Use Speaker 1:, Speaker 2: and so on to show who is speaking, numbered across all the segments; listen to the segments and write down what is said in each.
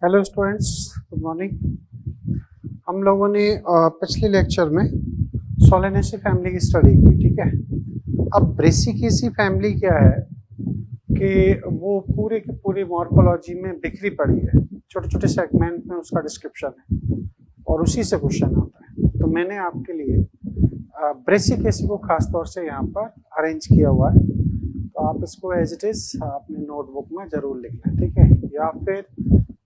Speaker 1: Hello students, good morning. हम लोगों ने पिछले लेक्चर में सोलेनेसी फैमिली की स्टडी की, ठीक है। अब ब्रेसिकेसी फैमिली क्या है कि वो पूरे की पूरी मॉर्फोलॉजी में बिखरी पड़ी है, छोटे छोटे सेगमेंट में उसका डिस्क्रिप्शन है और उसी से क्वेश्चन आता है। तो मैंने आपके लिए ब्रेसिकेसी को खास तौर से यहाँ पर अरेंज किया हुआ है, तो आप इसको एज इट इज अपने नोटबुक में जरूर लिख लें, ठीक है, या फिर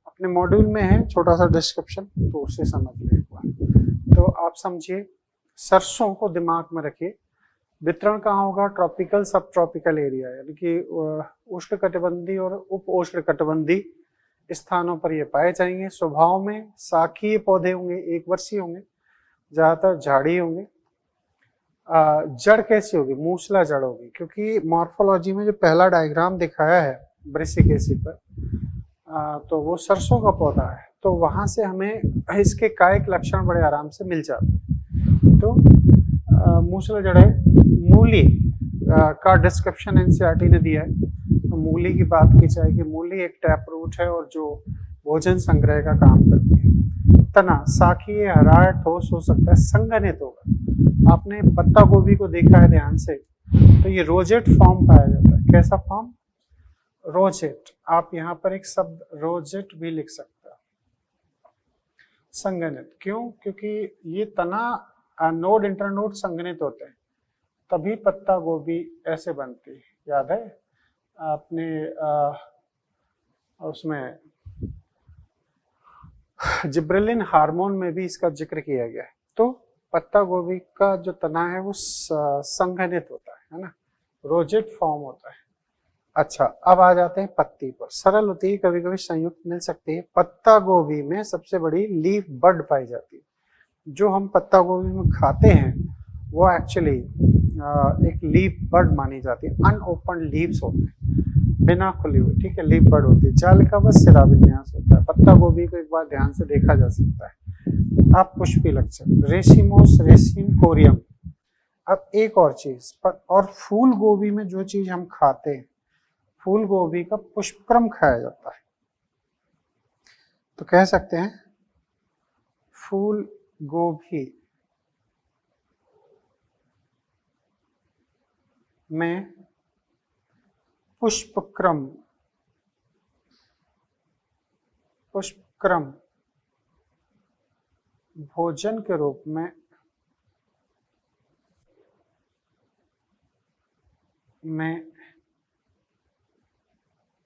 Speaker 1: अपने मॉड्यूल में है छोटा सा डिस्क्रिप्शन, तो उससे समझ लें एक बार। तो आप समझिए, सरसों को दिमाग में रखिए। वितरण कहाँ होगा? ट्रॉपिकल सब ट्रॉपिकल एरिया, यानी कि उष्णकटिबंधीय और उप उष्णकटिबंधीय स्थानों पर ये पाए जाएंगे। स्वभाव में शाखीय पौधे होंगे, एक वर्षीय होंगे, ज्यादातर झाड़ी होंगे। जड़ कैसी होगी? मूसला जड़ होगी, क्योंकि मॉर्फोलॉजी में जो पहला डायग्राम दिखाया है ब्रेसिकेसी पर, तो वो सरसों का पौधा है, तो वहां से हमें इसके कायिक लक्षण बड़े आराम से मिल जाते हैं। तो मूसला जड़ है। मूली का डिस्क्रिप्शन एनसीईआरटी ने दिया है, तो मूली की बात की जाएगी। मूली एक टैप रूट है और जो भोजन संग्रह का काम करती है। तना शाखीय, हरा, ठोस हो सकता है, संघनित होगा। आपने पत्ता गोभी को देखा है ध्यान से, तो ये रोजेट फॉर्म पाया जाता है। कैसा फॉर्म? रोजेट। आप यहाँ पर एक शब्द रोजेट भी लिख सकते हैं। संघनित क्यों? क्योंकि ये तना नोड इंटरनोड संघनित होते हैं, तभी पत्ता गोभी ऐसे बनती है। याद है आपने उसमें जिब्रेलिन हार्मोन में भी इसका जिक्र किया गया है। तो पत्ता गोभी का जो तना है वो संघनित होता है ना, रोजेट फॉर्म होता है। अच्छा, अब आ जाते हैं पत्ती पर। सरल होती है, कभी कभी संयुक्त मिल सकती है। पत्ता गोभी में सबसे बड़ी लीफ बड पाई जाती है। जो हम पत्ता गोभी में खाते हैं वो एक्चुअली एक लीफ बड मानी जाती है। अनओपन लीव्स होते हैं, बिना खुली हुई, ठीक है, लीफ बड होती है। जाल का बस सिरा विन्यास होता है। पत्ता गोभी को एक बार ध्यान से देखा जा सकता है। आप पुष्पी लक्षण, रेसिमोस, रेसिम, कोरियम। अब एक और चीज, और फूल गोभी में जो चीज हम खाते हैं, फूल गोभी का पुष्पक्रम खाया जाता है। तो कह सकते हैं फूल गोभी में पुष्पक्रम भोजन के रूप में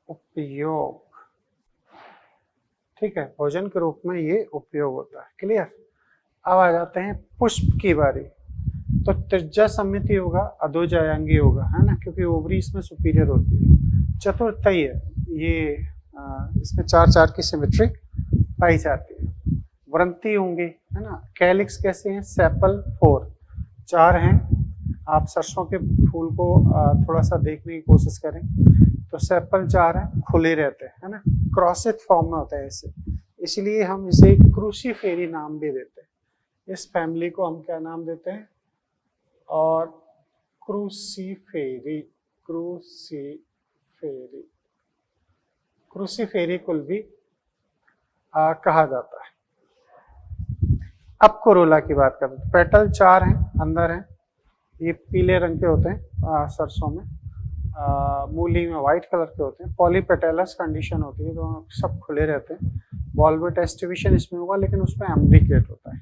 Speaker 1: उपयोग, ठीक है, भोजन के रूप में ये उपयोग होता है। क्लियर? अब आ जाते हैं पुष्प की बारी। तो त्रिज्या समिति होगा, अधोजायांगी होगा, है ना, क्योंकि ओवरी इसमें सुपीरियर होती है। चतुर्थई है, ये इसमें 4-4 की सिमेट्री पाई जाती है। वृंती होंगे, है ना। कैलिक्स कैसे हैं? सेपल 4, 4 हैं। आप सरसों के फूल को थोड़ा सा देखने की कोशिश करें, तो सेपल 4 हैं, खुले रहते हैं, है ना, क्रॉसेट फॉर्म में होता है ऐसे, इसलिए हम इसे क्रूसीफेरी नाम भी देते हैं। इस फैमिली को हम क्या नाम देते हैं? और क्रूसीफेरी कुल भी कहा जाता है। अब कोरोला की बात करते हैं। पेटल 4 हैं, अंदर हैं, ये पीले रंग के होते हैं सरसों में। मूली में व्हाइट कलर के होते हैं। पॉलीपेटेलस कंडीशन होती है, तो सब खुले रहते हैं। वॉल्वेट एस्टिवेशन इसमें होगा, लेकिन उसमें एम्ब्रिकेट होता है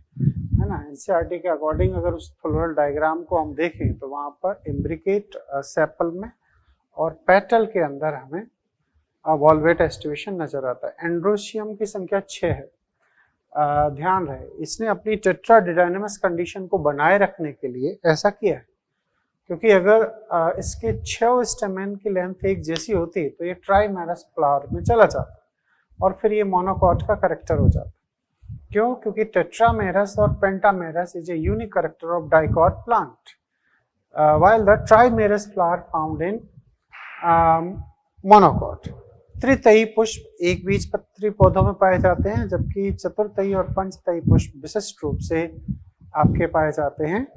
Speaker 1: ना। एनसीईआरटी के अकॉर्डिंग अगर उस फ्लोरल डायग्राम को हम देखें तो वहां पर एम्ब्रिकेट सेपल में और पेटल के अंदर हमें वॉल्वेट एस्टिवेशन नजर आता है। एंड्रोशियम की संख्या 6 है। ध्यान रहे, इसने अपनी टेट्राडिडाइनमस कंडीशन को बनाए रखने के लिए ऐसा किया है, क्योंकि अगर इसके 6 स्टेमेन की लेंथ एक जैसी होती तो ये ट्राइमेरस फ्लावर में चला जाता और फिर ये मोनोकॉट का करेक्टर हो जाता। क्यों? क्योंकि टेट्रामेरस और pentamerous is a unique character of dicot plant, while the trimerous flower found in monocot। त्रितयी पुष्प एक बीजपत्री पौधों में पाए जाते हैं, जबकि चतुर्थयी और पंचतयी पुष्प विशिष्ट रूप से आपके पाए जाते हैं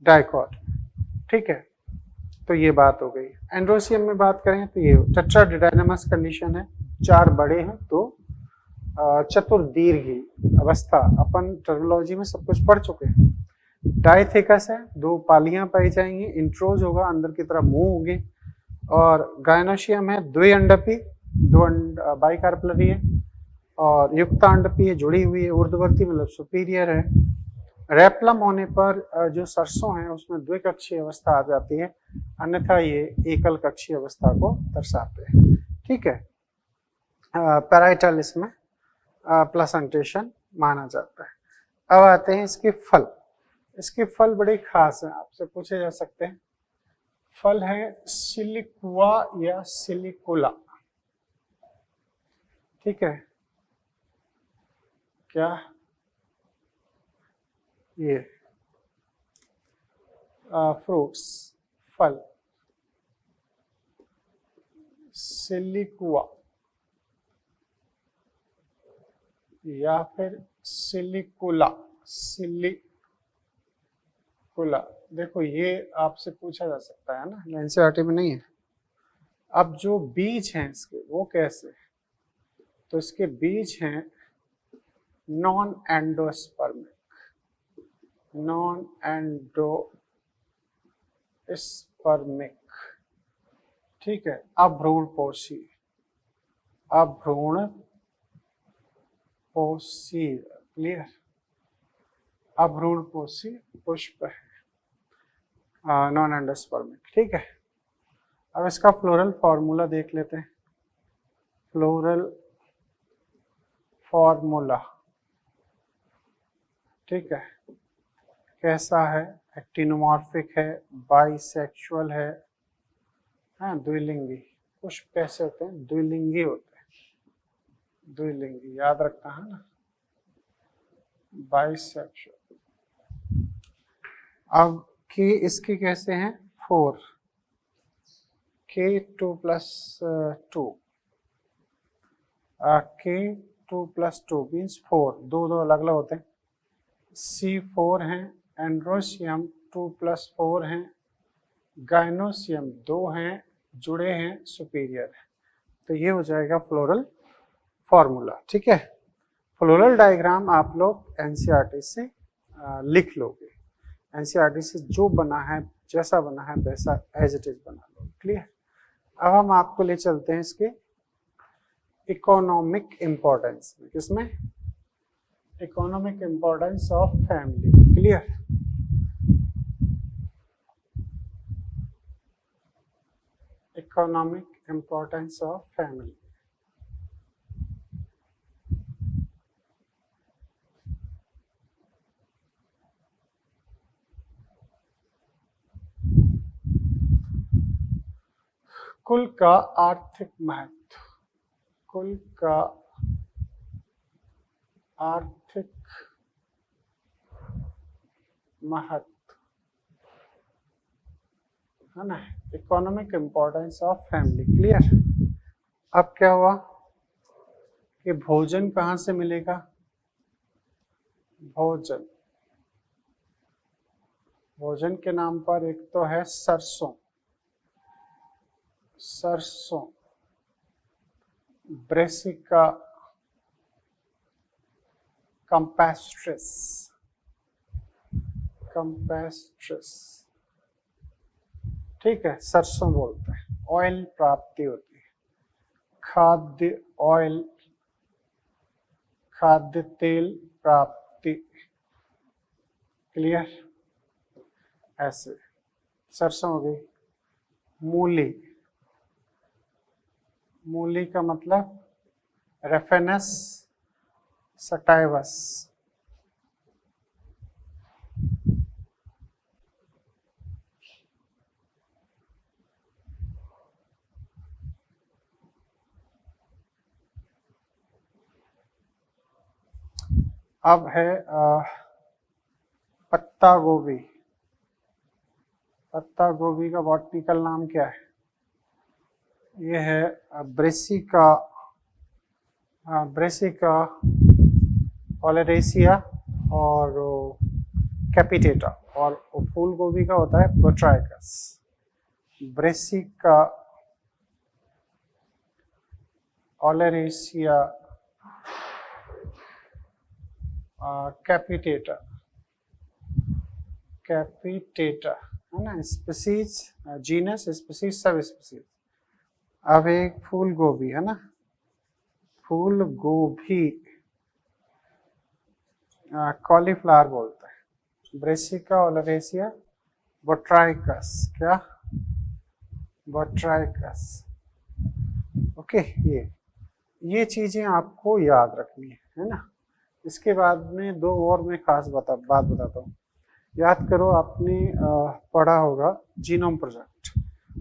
Speaker 1: डाइकॉट, ठीक है। तो ये बात हो गई। एंड्रोसियम में बात करें तो ये टेट्राडिडाइनमस कंडीशन है, 4 बड़े हैं, 2 चतुर्दीर्घी अवस्था, अपन टर्मिनोलॉजी में सब कुछ पढ़ चुके हैं। डाइथिकस है, 2 पालियां पाई जाएंगी, इंट्रोज होगा, अंदर की तरफ मुंह होगी, और गायनोशियम है द्विअंडपी, बाइकार्पलरी है, और युक्तांडपी जुड़ी हुई है, ऊर्ध्ववर्ती मतलब सुपीरियर है। रेप्लम होने पर जो सरसों है उसमें द्विकक्षीय अवस्था आ जाती है, अन्यथा ये एकल कक्षीय अवस्था को दर्शाते हैं। ठीक है, पैराइटल इसमें प्लासेंटेशन माना जाता है। अब आते हैं इसके फल। इसके फल बड़े खास हैं, आपसे पूछे जा सकते हैं। फल है सिलिकुआ या सिलिकुला। ठीक है, क्या ये फ्रूट्स, फल सिलिकुआ या फिर सिलिकुला, सिलिकुला। देखो ये आपसे पूछा जा सकता है ना, एनसीईआरटी में नहीं है। अब जो बीज हैं इसके वो कैसे, तो इसके बीज हैं नॉन एंडोस्पर्मिक, नॉन एंडोस्पर्मिक। ठीक है, अभ्रूणपोषी, अभ्रूणपोषी, क्लियर, अभ्रूणपोषी पुष्प है, नॉन एंडोस्पर्मिक। ठीक है, अब इसका फ्लोरल फॉर्मूला देख लेते हैं। फ्लोरल फॉर्मूला, ठीक है, कैसा है, एक्टिनोमॉर्फिक है, बाइसेक्सुअल है, हाँ द्विलिंगी। पुष्प कैसे होते हैं, द्विलिंगी होते हैं, द्विलिंगी याद रखना है ना, बाइसेक्सुअल। अब के इसके कैसे हैं, 4, K2 + 2, K2 + 2 मीन्स 4, दो अलग अलग होते हैं। C4 हैं, एंड्रोशियम 2 + 4 हैं, गाइनोशियम 2 हैं, जुड़े हैं, सुपीरियर है। तो ये हो जाएगा फ्लोरल फॉर्मूला। ठीक है, फ्लोरल डायग्राम आप लोग एनसीईआरटी से लिख लोगे, एनसीईआरटी से जो बना है, जैसा बना है वैसा एज इट इज बना लो। क्लियर। अब हम आपको ले चलते हैं इसके इकोनॉमिक इंपॉर्टेंस में। किसमें, economic importance of family. Clear, economic importance of family. कुल का आर्थिक महत्व, कुल का आर्थिक महत्व है ना, economic importance of family. Clear. अब क्या हुआ कि भोजन कहाँ से मिलेगा, भोजन, भोजन के नाम पर एक तो है सरसों, सरसों, ब्रेसिका कंपेस्ट्रिस, कंपेस्ट्रिस, ठीक है, सरसों बोलते हैं। ऑयल प्राप्ति होती है, खाद्य ऑयल, खाद्य तेल प्राप्ति। क्लियर, ऐसे सरसों हो गई। मूली, मूली का मतलब रेफेनस सटाइवस, अब है पत्ता गोभी। पत्ता गोभी का बॉटनिकल नाम क्या है, ये है ब्रेसिका, ब्रेसिका ओलेरेसिया और कैपिटेटा, और फूल गोभी का होता है प्रोट्राइकस। ब्रेसिका ओलेरेसिया कैपिटेटर, कैपिटेटर है ना, species, genus, species, sub species. अब एक फूल गोभी है ना, फूल गोभी कॉलीफ्लावर बोलते हैं, ब्रेसिका ओलिवेसिया बोट्राइकस, क्या बोट्राइकस। ओके, ये चीजें आपको याद रखनी है ना। इसके बाद में दो और मैं खास बात बताता हूँ। याद करो, आपने पढ़ा होगा जीनोम प्रोजेक्ट,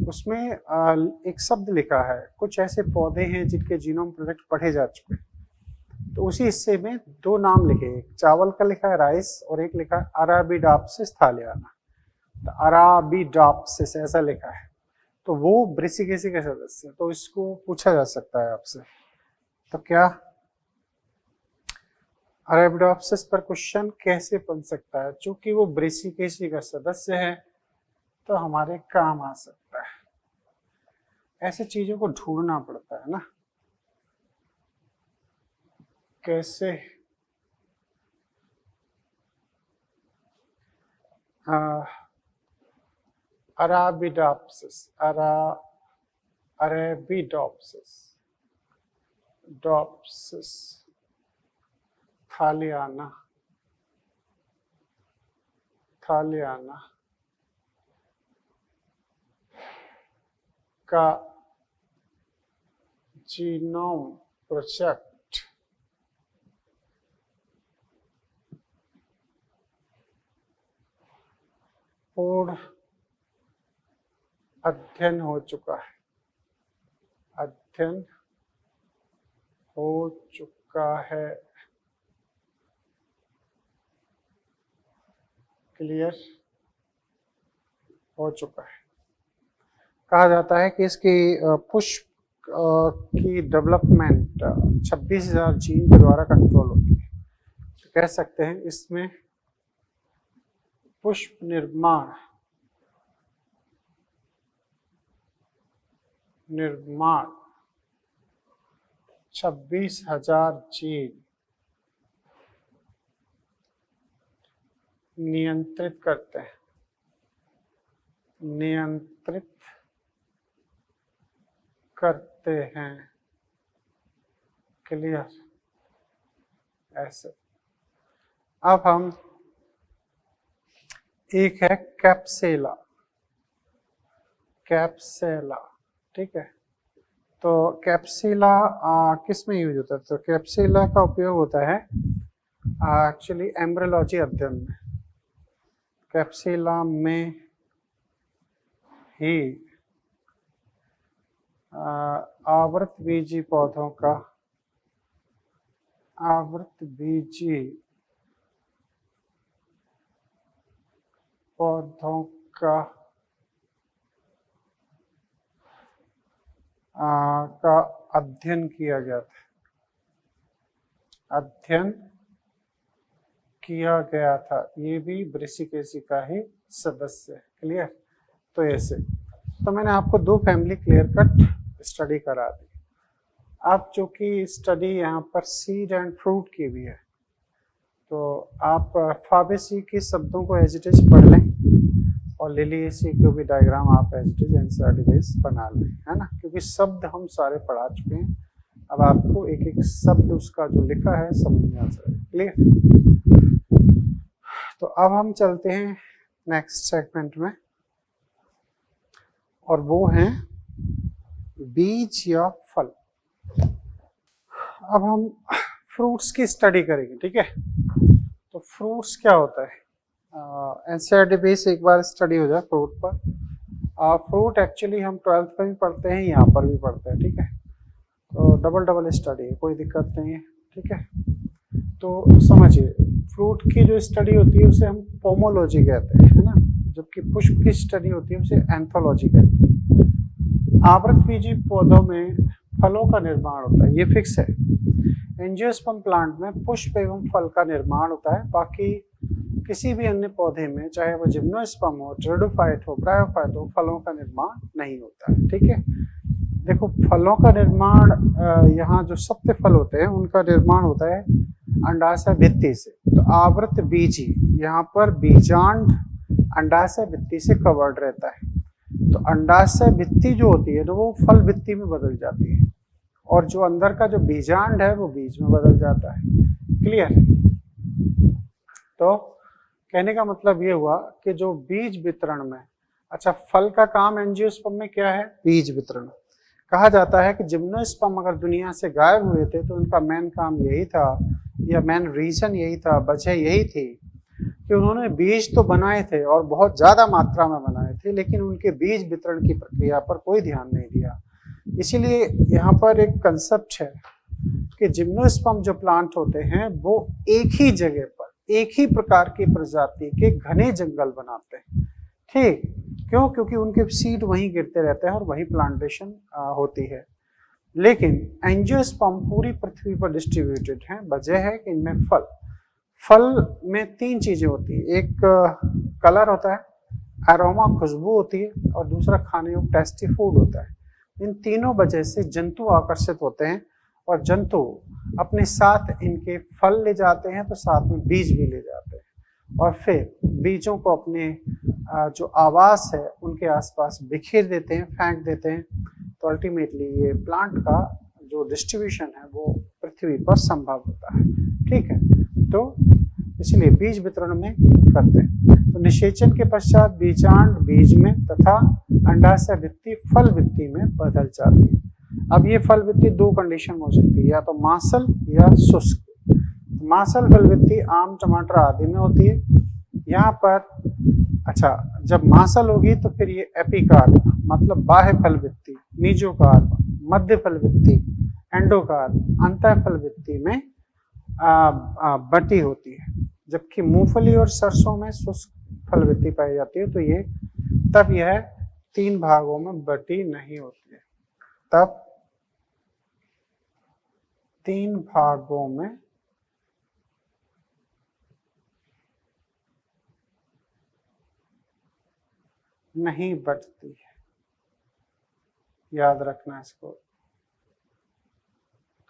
Speaker 1: उसमें एक शब्द लिखा है, कुछ ऐसे पौधे हैं जिनके जीनोम प्रोजेक्ट पढ़े जा चुके हैं। तो उसी हिस्से में दो नाम लिखे, एक चावल का लिखा है राइस, और एक लिखा है अराबिडोप्सिस थालियाना। तो अराबिडोप्सिस ऐसा लिखा है, तो वो ब्रेसिकेसी का सदस्य है, तो इसको पूछा जा सकता है आपसे। तो क्या अरेबिडोप्सिस पर क्वेश्चन कैसे बन सकता है? चूंकि वो ब्रेसिकेसी का सदस्य है तो हमारे काम आ सकता है। ऐसे चीजों को ढूंढना पड़ता है ना, कैसे अराबिडोप्सिस, अरेबिडोप्सिस, डोप्सिस थालियाना, थालियाना का जीनोम प्रोजेक्ट पूर्ण अध्ययन हो चुका है, अध्ययन हो चुका है, क्लियर हो चुका है। कहा जाता है कि इसकी पुष्प की डेवलपमेंट 26,000 जीन के द्वारा कंट्रोल होती है। तो कह सकते हैं इसमें पुष्प निर्माण 26,000 जीन नियंत्रित करते हैं, नियंत्रित करते हैं, क्लियर। ऐसे अब हम, एक है कैप्सेला, कैप्सेला, ठीक है। तो कैप्सेला किस में यूज होता है? तो कैप्सेला का उपयोग होता है एक्चुअली एम्ब्रियोलॉजी अध्ययन में। कैप्सेला में ही आवृतबीजी पौधों का, आवृतबीजी पौधों का अध्ययन किया गया था, अध्ययन किया गया था। ये भी ब्रेसिकेसी का ही सदस्य है, क्लियर। तो ऐसे, तो मैंने आपको दो फैमिली क्लियर कट स्टडी करा दी। आप चूंकि स्टडी यहाँ पर सीड एंड फ्रूट की भी है, तो आप फाबेसी के शब्दों को एज इट इज पढ़ लें, और लिलिएसी को भी डायग्राम आप as it is NCERT base बना लें, है ना, क्योंकि शब्द हम सारे पढ़ा चुके हैं। अब आपको एक एक शब्द उसका जो लिखा है समझ में आ जाएगा, क्लियर। तो अब हम चलते हैं नेक्स्ट सेगमेंट में, और वो है बीज या फल। अब हम फ्रूट्स की स्टडी करेंगे, ठीक है। तो फ्रूट्स क्या होता है, एनसीईआरटी बेस एक बार स्टडी हो जाए फ्रूट पर। फ्रूट एक्चुअली हम 12th में भी पढ़ते हैं, यहाँ पर भी पढ़ते हैं, ठीक है। तो डबल स्टडी है, कोई दिक्कत नहीं है, ठीक है। तो समझिए, फ्रूट की जो स्टडी होती है उसे हम पोमोलॉजी कहते हैं, है ना, जबकि पुष्प की स्टडी होती है उसे एंथोलॉजी कहते हैं। आवृतबीजी पौधों में फलों का निर्माण होता है, ये फिक्स है। एंजियोस्पर्म प्लांट में पुष्प एवं फल का निर्माण होता है। बाकी किसी भी अन्य पौधे में, चाहे वो जिम्नोस्पर्म हो, टेरिडोफाइट हो, ब्रायोफाइट हो, फलों का निर्माण नहीं होता है, ठीक है। देखो, फलों का निर्माण, यहाँ जो सप्त फल होते हैं उनका निर्माण होता है अंडाशय भित्ति से। तो आवृत बीजी, यहाँ पर बीजांड अंडाशय भित्ति से कवर्ड रहता है, तो अंडाशय भित्ति जो होती है तो वो फल भित्ति में बदल जाती है, और जो अंदर का जो बीजांड है वो बीज में बदल जाता है। क्लियर? तो कहने का मतलब ये हुआ कि जो बीज वितरण में, अच्छा फल का काम एंजियोस्पर्म में क्या है? बीज वितरण। कहा जाता है कि जिम्नोस्पर्म अगर दुनिया से गायब हुए थे तो उनका मेन काम यही था, या मेन रीजन यही था, वजह यही थी कि उन्होंने बीज तो बनाए थे और बहुत ज्यादा मात्रा में बनाए थे, लेकिन उनके बीज वितरण की प्रक्रिया पर कोई ध्यान नहीं दिया। इसीलिए यहाँ पर एक कंसेप्ट है कि जिम्नोस्पर्म जो प्लांट होते हैं वो एक ही जगह पर एक ही प्रकार की प्रजाति के घने जंगल बनाते हैं। ठीक, क्यों? क्योंकि उनके सीड वहीं गिरते रहते हैं और वहीं प्लांटेशन होती है। लेकिन एंजियोस्पर्म पूरी पृथ्वी पर डिस्ट्रीब्यूटेड हैं। वजह है कि इनमें फल में 3 चीजें होती है। एक कलर होता है, एरोमा खुशबू होती है, और दूसरा खाने योग्य टेस्टी फूड होता है। इन तीनों वजह से जंतु आकर्षित होते हैं, और जंतु अपने साथ इनके फल ले जाते हैं तो साथ में बीज भी ले जाते हैं, और फिर बीजों को अपने जो आवास है उनके आसपास बिखेर देते हैं, फेंक देते हैं। तो अल्टीमेटली ये प्लांट का जो डिस्ट्रीब्यूशन है वो पृथ्वी पर संभव होता है। ठीक है, तो इसलिए बीज वितरण में करते हैं। तो निषेचन के पश्चात बीजांड बीज में तथा अंडाशय भित्ति फल भित्ति में बदल जाती है। अब ये फल भित्ति 2 कंडीशन हो सकती है, या तो मांसल या शुष्क। मांसल फल भित्ति आम, टमाटर आदि में होती है। यहाँ पर अच्छा, जब मांसल होगी तो फिर ये एपिकार्प मतलब बाह्य फल भित्ति, मीजोकार्प मध्य फल भित्ति, एंडोकार्प अंतः फल भित्ति में बटी होती है। जबकि मूंगफली और सरसों में शुष्क फल भित्ति पाई जाती है, तो ये तब यह 3 भागों में बटी नहीं होती है, तब 3 भागों में नहीं बटती है। याद रखना इसको।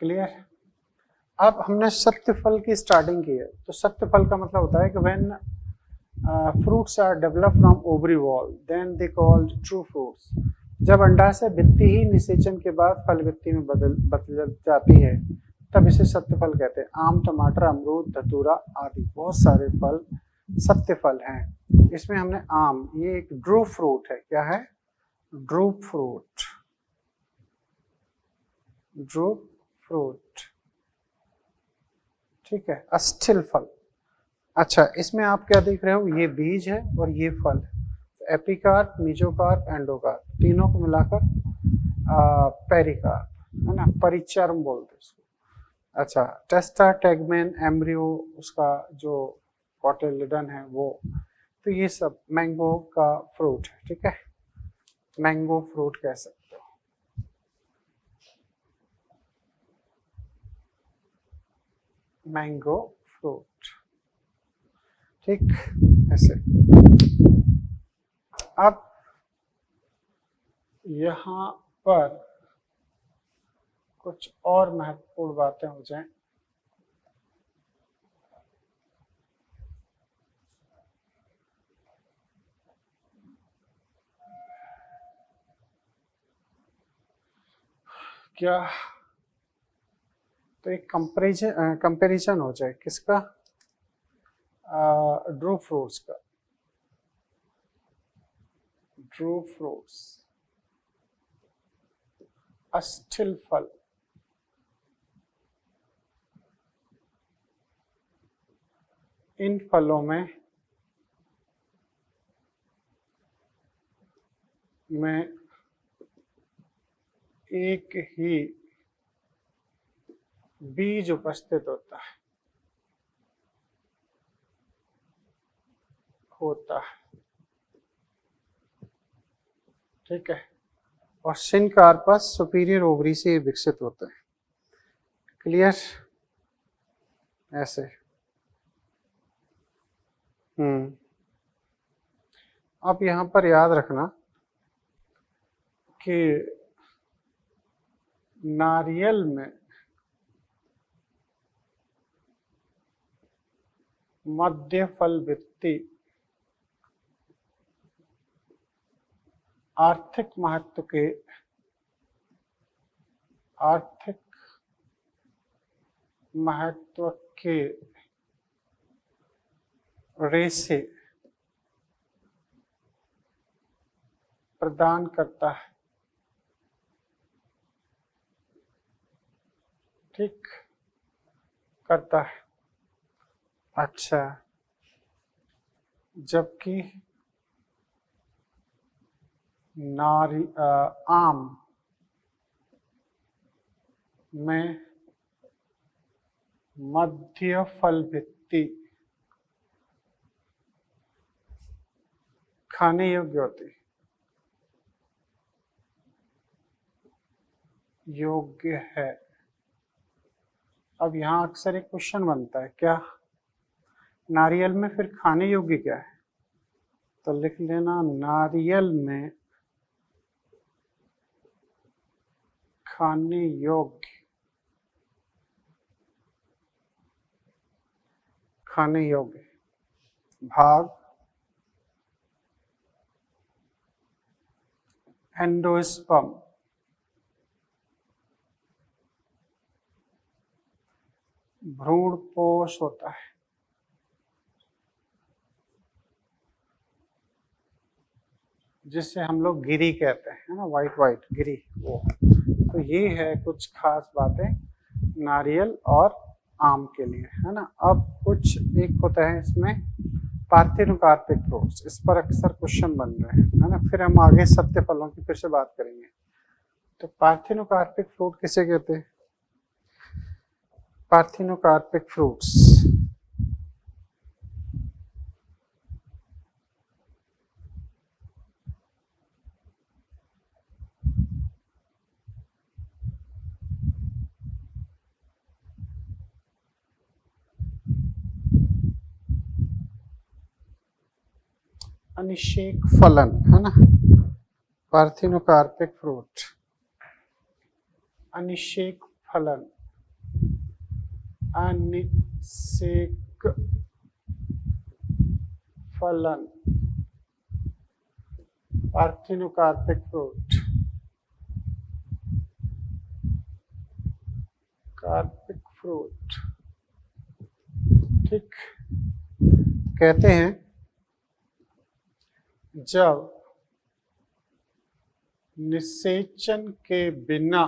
Speaker 1: क्लियर? अब हमने सत्य फल की स्टार्टिंग की है। तो सत्य फल का मतलब होता है कि when fruits are develop from ovary wall then they called true fruits. जब अंडाशय भित्ति ही निषेचन के बाद फल भित्ति में बदल जाती है तब इसे सत्य फल कहते हैं। आम, टमाटर, अमरूद, धतूरा आदि बहुत सारे फल सत्य फल हैं। इसमें हमने आम, ये एक ड्रू फ्रूट है। क्या है? Drew fruit. ड्रू फ्रूट, ठीक है। अस्थिल फल। अच्छा, इसमें आप क्या देख रहे हो? ये बीज है और ये फल है। एपिकार्प, मीजोकार्प, एंडोकार्प, तीनों को मिलाकर पेरिकार्प, है ना, परिचर्म बोलते हैं इसको। अच्छा, टेस्टा, टेगमेन, एम्ब्रियो, उसका जो कॉटिलिडन है वो, तो ये सब मैंगो का फ्रूट है। ठीक है, मैंगो फ्रूट कह सकते हो। मैंगो फ्रूट, ठीक, ऐसे। अब यहाँ पर कुछ और महत्वपूर्ण बातें हो जाएं। क्या? तो एक कंपैरिजन हो जाए किसका? ड्रू फ्रूट्स का। ड्रू फ्रूट्स, अस्थिल फल, इन फलों में एक ही बीज उपस्थित होता है ठीक है, और सिनकार्पस सुपीरियर ओवरी से विकसित होता है। क्लियर? ऐसे। अब यहां पर याद रखना कि नारियल में मध्य फल वृत्ति आर्थिक महत्व के रेशे प्रदान करता है। ठीक करता है। अच्छा, जबकि आम में मध्य फल वृत्ति खाने योग्य होती योग्य है। अब यहाँ अक्सर एक क्वेश्चन बनता है, क्या नारियल में फिर खाने योग्य क्या है? तो लिख लेना, नारियल में खाने योग्य भाग एंडोस्पर्म भ्रूणपोष होता है। जिसे हम लोग गिरी कहते हैं, है ना, वाइट गिरी वो। तो ये है कुछ खास बातें नारियल और आम के लिए, है ना। अब कुछ एक होता है इसमें पार्थिनोकार्पिक फ्रूट्स, इस पर अक्सर क्वेश्चन बन रहे हैं, है ना। फिर हम आगे सत्य फलों की फिर से बात करेंगे। तो पार्थिनोकार्पिक फ्रूट किसे कहते हैं? पार्थिनोकार्पिक फ्रूट्स अनिषेक फलन, है ना। पार्थिनोकार्पिक फ्रूट अनिषेक फलन, अनिषेक फलन पार्थिनोकार्पिक फ्रूट कार्पिक फ्रूट। ठीक, कहते हैं जब निषेचन के बिना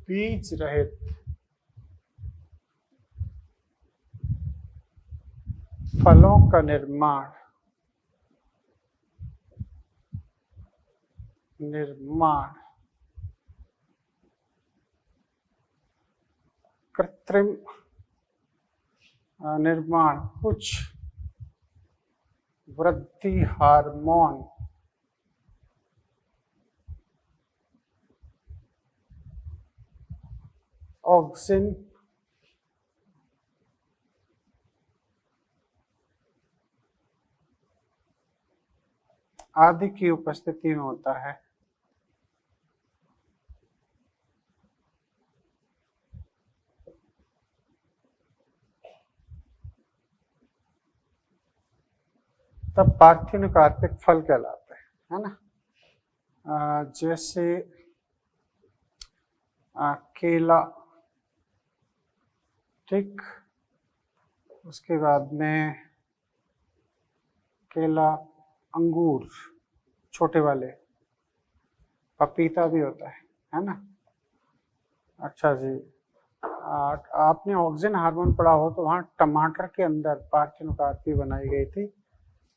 Speaker 1: बीज रहित फलों का निर्माण कृत्रिम निर्माण कुछ वृद्धि हार्मोन ऑक्सिन आदि की उपस्थिति में होता है। तब पार्थिनोकार्पिक फल कहलाते हैं, है ना। जैसे केला, ठीक, उसके बाद में केला, अंगूर छोटे वाले, पपीता भी होता है ना। अच्छा जी, आपने ऑक्सिन हार्मोन पढ़ा हो तो वहाँ टमाटर के अंदर पार्थिनोकार्पी बनाई गई थी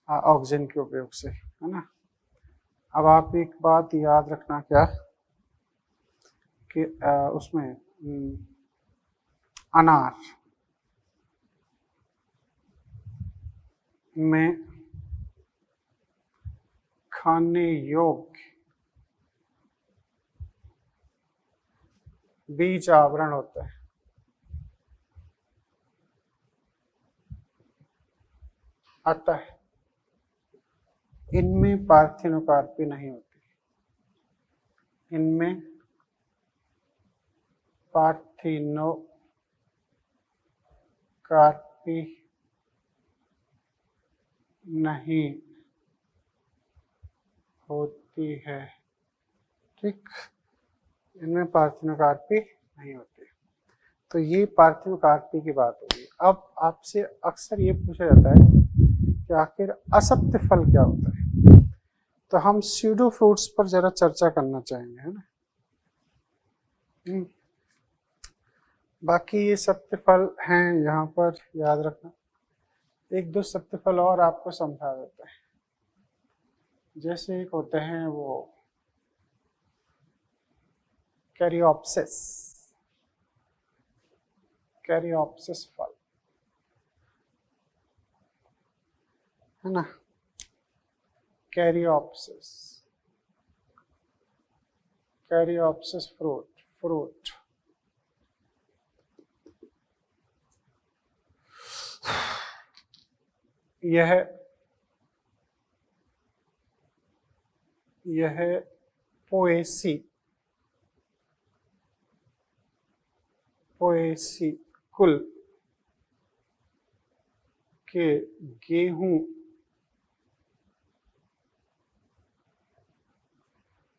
Speaker 1: ऑक्सिन के उपयोग से, है ना। अब आप एक बात याद रखना, क्या कि उसमें अनार में खाने योग्य बीज आवरण होता है। अतः इनमें पार्थिनोकार्पी नहीं होती, इनमें पार्थिनोकार्पी नहीं होती है, ठीक, इनमें पार्थिनोकार्पी नहीं होती। तो ये पार्थिनोकार्पी की बात होगी। अब आपसे अक्सर ये पूछा जाता है कि आखिर असत्य फल क्या होता है, तो हम स्यूडो फ्रूट्स पर जरा चर्चा करना चाहेंगे, है ना। बाकी ये सत्य फल हैं, यहाँ पर याद रखना। एक दो सत्य फल और आपको समझा देता है। जैसे एक होते हैं वो कैरियोप्सिस फल, है ना, कैरियोप्सिस फ्रूट यह पोएसी कुल के गेहूं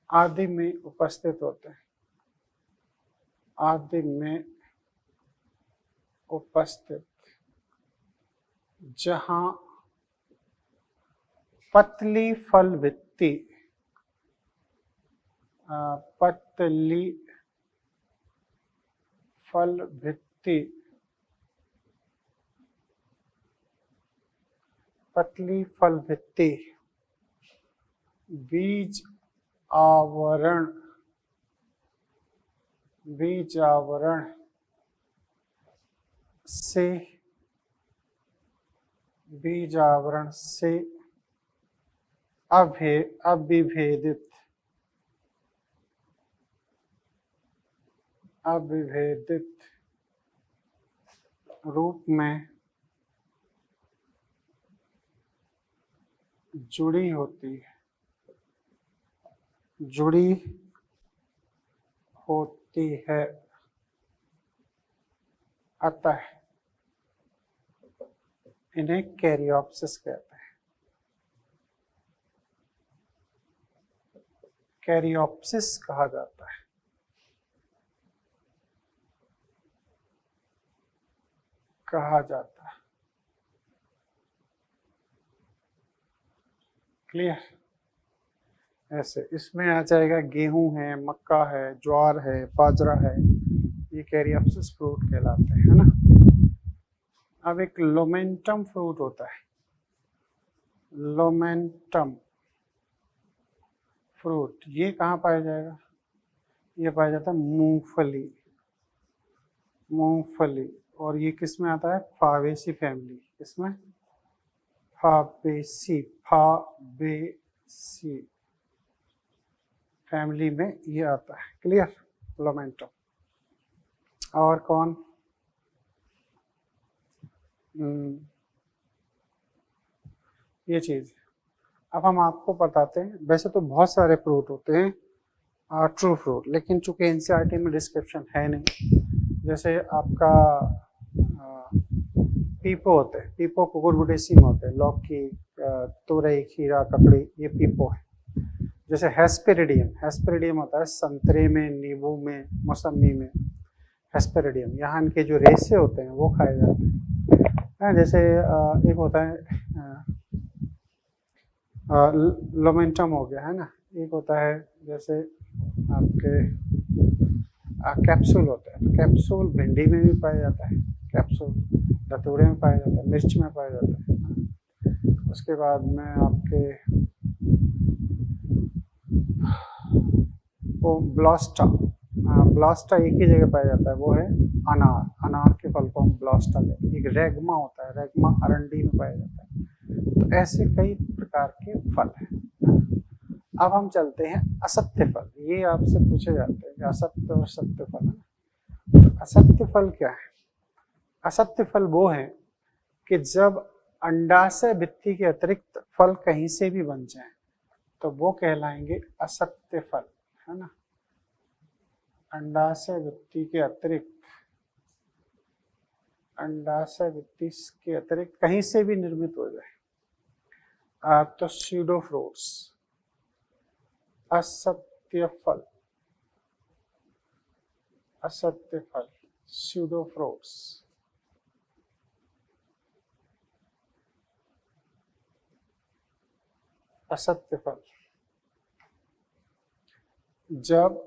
Speaker 1: आदि में उपस्थित होते हैं, आदि में उपस्थित, जहां पतली फल भित्ति पतली फल भित्ति बीज आवरण से अविभेदित रूप में जुड़ी होती है, अतः इन्हें कैरियोप्सिस कहते हैं। कैरियोप्सिस कहा जाता है। क्लियर। ऐसे इसमें आ जाएगा गेहूं है, मक्का है, ज्वार है, बाजरा है, ये कैरियोप्सिस फ्रूट कहलाते हैं, है ना। अब एक लोमेंटम फ्रूट होता है, लोमेंटम फ्रूट, ये कहाँ पाया जाएगा, ये पाया जाता है मूंगफली, और ये किस में आता है, फावेसी फैमिली, इसमें फाबेसी फैमिली में ये आता है। Clear, lomentum. और कौन, ये चीज। अब हम आपको बताते हैं, वैसे तो बहुत सारे फ्रूट होते हैं ट्रू फ्रूट, लेकिन चूंकि एनसीईआरटी में डिस्क्रिप्शन है नहीं, जैसे आपका पीपो होते हैं, पीपो कुकुरबुटेसी में होते हैं, लौकी, तुरई, खीरा, ककड़ी, ये पीपो है। जैसे हेस्पेरिडियम होता है संतरे में, नींबू में, मौसमी में, हेस्पेरिडियम, यहाँ इनके जो रेसे होते हैं वो खाए जाते हैं। जैसे एक होता है लोमेंटम हो गया, है ना। एक होता है जैसे आपके कैप्सूल होता है, तो कैप्सूल भिंडी में भी पाया जाता है, कैप्सूल धतूरे में पाया जाता है, मिर्च में पाया जाता है। उसके बाद में आपके वो ब्लास्टा एक ही जगह पाया जाता है, वो है अनार के फल को हम ब्लास्टा कहते हैं। एक रेगमा होता है, रेगमा अरंडी में पाया जाता है। तो ऐसे कई प्रकार के फल हैं। अब हम चलते हैं असत्य फल। ये आपसे पूछे जाते हैं कि असत्य और सत्य फल है। तो असत्य फल क्या है? असत्य फल वो है कि जब अंडाशय भित्ति के अतिरिक्त फल कहीं से भी बन जाए तो वो कहलाएंगे असत्य फल, है ना। अंडाशय भित्ति के अतिरिक्त, अंडाशय भित्ति के अतिरिक्त कहीं से भी निर्मित हो जाए तो स्यूडोफ्रूट्स, असत्य फल, असत्य फल, स्यूडोफ्रूट्स। असत्य फल जब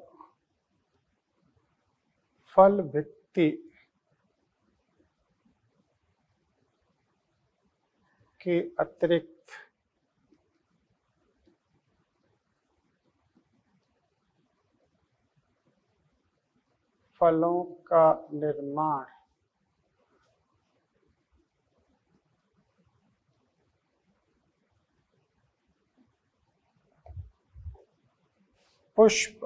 Speaker 1: फल भित्ति के अतिरिक्त फलों का निर्माण पुष्प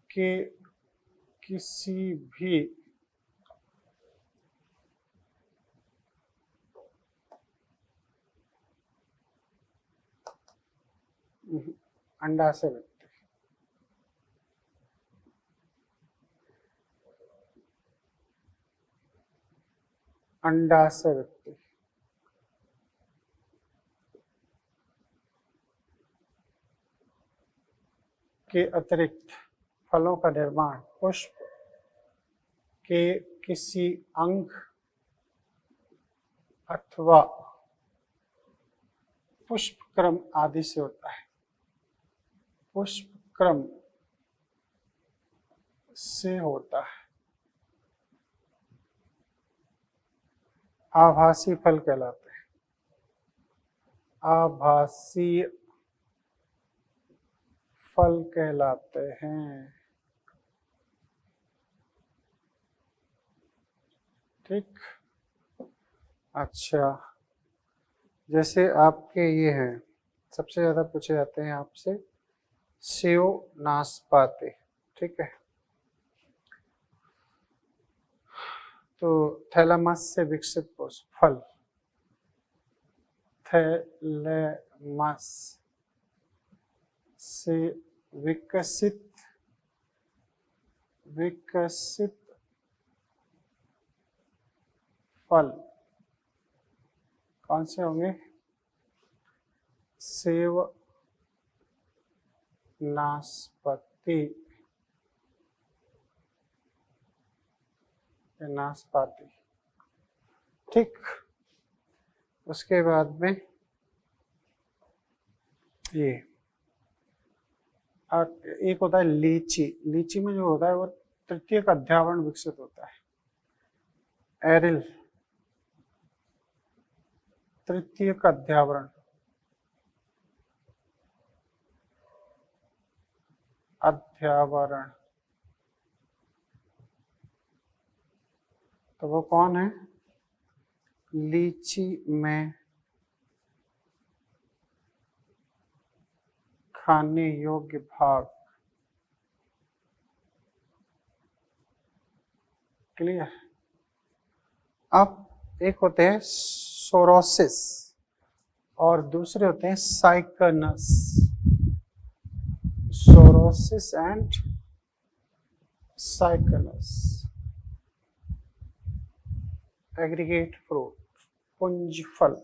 Speaker 1: के किसी भी अंडाशय भित्ति, अंडाशय भित्ति के अतिरिक्त फलों का निर्माण पुष्प के किसी अंग अथवा पुष्प क्रम आदि से होता है, पुष्प क्रम से होता है, आभासी फल कहलाते हैं, आभासी फल कहलाते हैं। ठीक, अच्छा, जैसे आपके ये हैं, सबसे ज्यादा पूछे जाते हैं आपसे सेव, नाशपाती, ठीक है। तो थैलामस से विकसित फल, थैलेमस से विकसित फल कौन से होंगे? सेव, नाशपाती, नाशपाती, ठीक। उसके बाद में ये एक होता है लीची, लीची में जो होता है वो तृतीयक अध्यावरण विकसित होता है, एरिल, तृतीयक अध्यावरण, अध्यावरण, तो वो कौन है? लीची में खाने योग्य भाग, क्लियर। अब एक होते हैं सोरोसिस और दूसरे होते हैं साइकनस, सोरोसिस एंड साइकनस। एग्रीगेट फ्रूट, पुंज फल,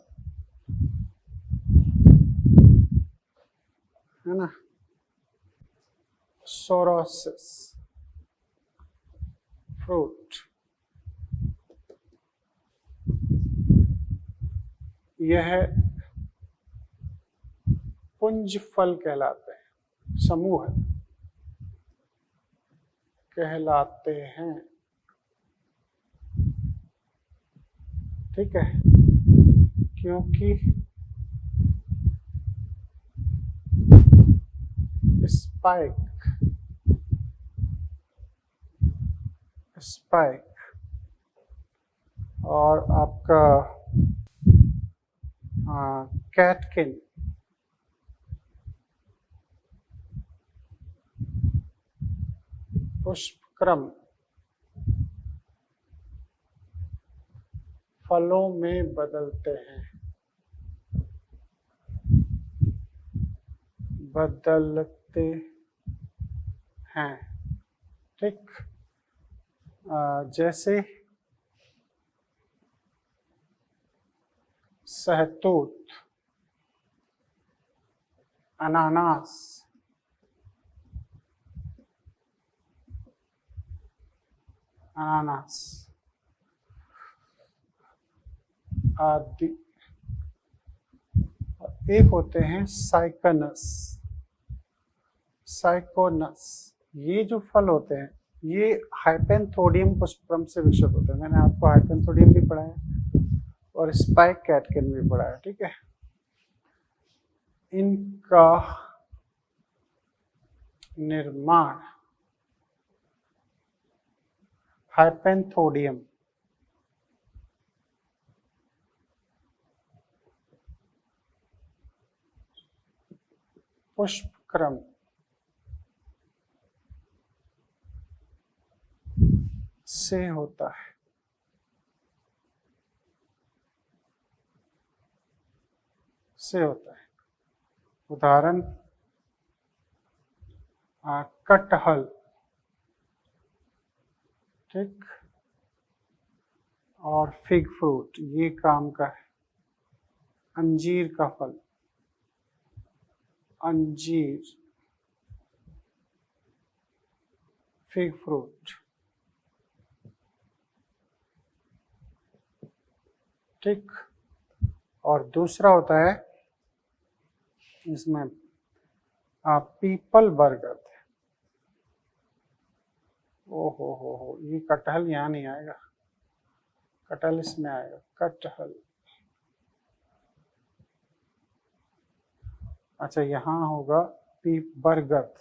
Speaker 1: है ना। सोरोसिस फ्रूट, यह पुंज फल कहलाते हैं, समूह कहलाते हैं, ठीक है। क्योंकि स्पाइक और आपका कैटकिन पुष्पक्रम फलों में बदलते हैं, बदलते हैं, ठीक। जैसे सहतूत, अनानास, अनानास आदि। एक होते हैं साइकनस, साइकोनस। ये जो फल होते हैं ये हाइपेंथोडियम पुष्पक्रम से विकसित होते हैं। मैंने आपको हाइपेंथोडियम भी पढ़ाया और स्पाइक कैटकिन भी पढ़ाया, ठीक है। इनका निर्माण हाइपेंथोडियम पुष्पक्रम से होता है। उदाहरण कटहल, ठीक, और फिग फ्रूट ये काम का है। अंजीर का फल, अंजीर, फिग फ्रूट, ठीक। और दूसरा होता है इसमें पीपल बरगद। हो ये कटहल यहाँ नहीं आएगा, कटहल इसमें आएगा, कटहल। अच्छा यहाँ होगा बरगद,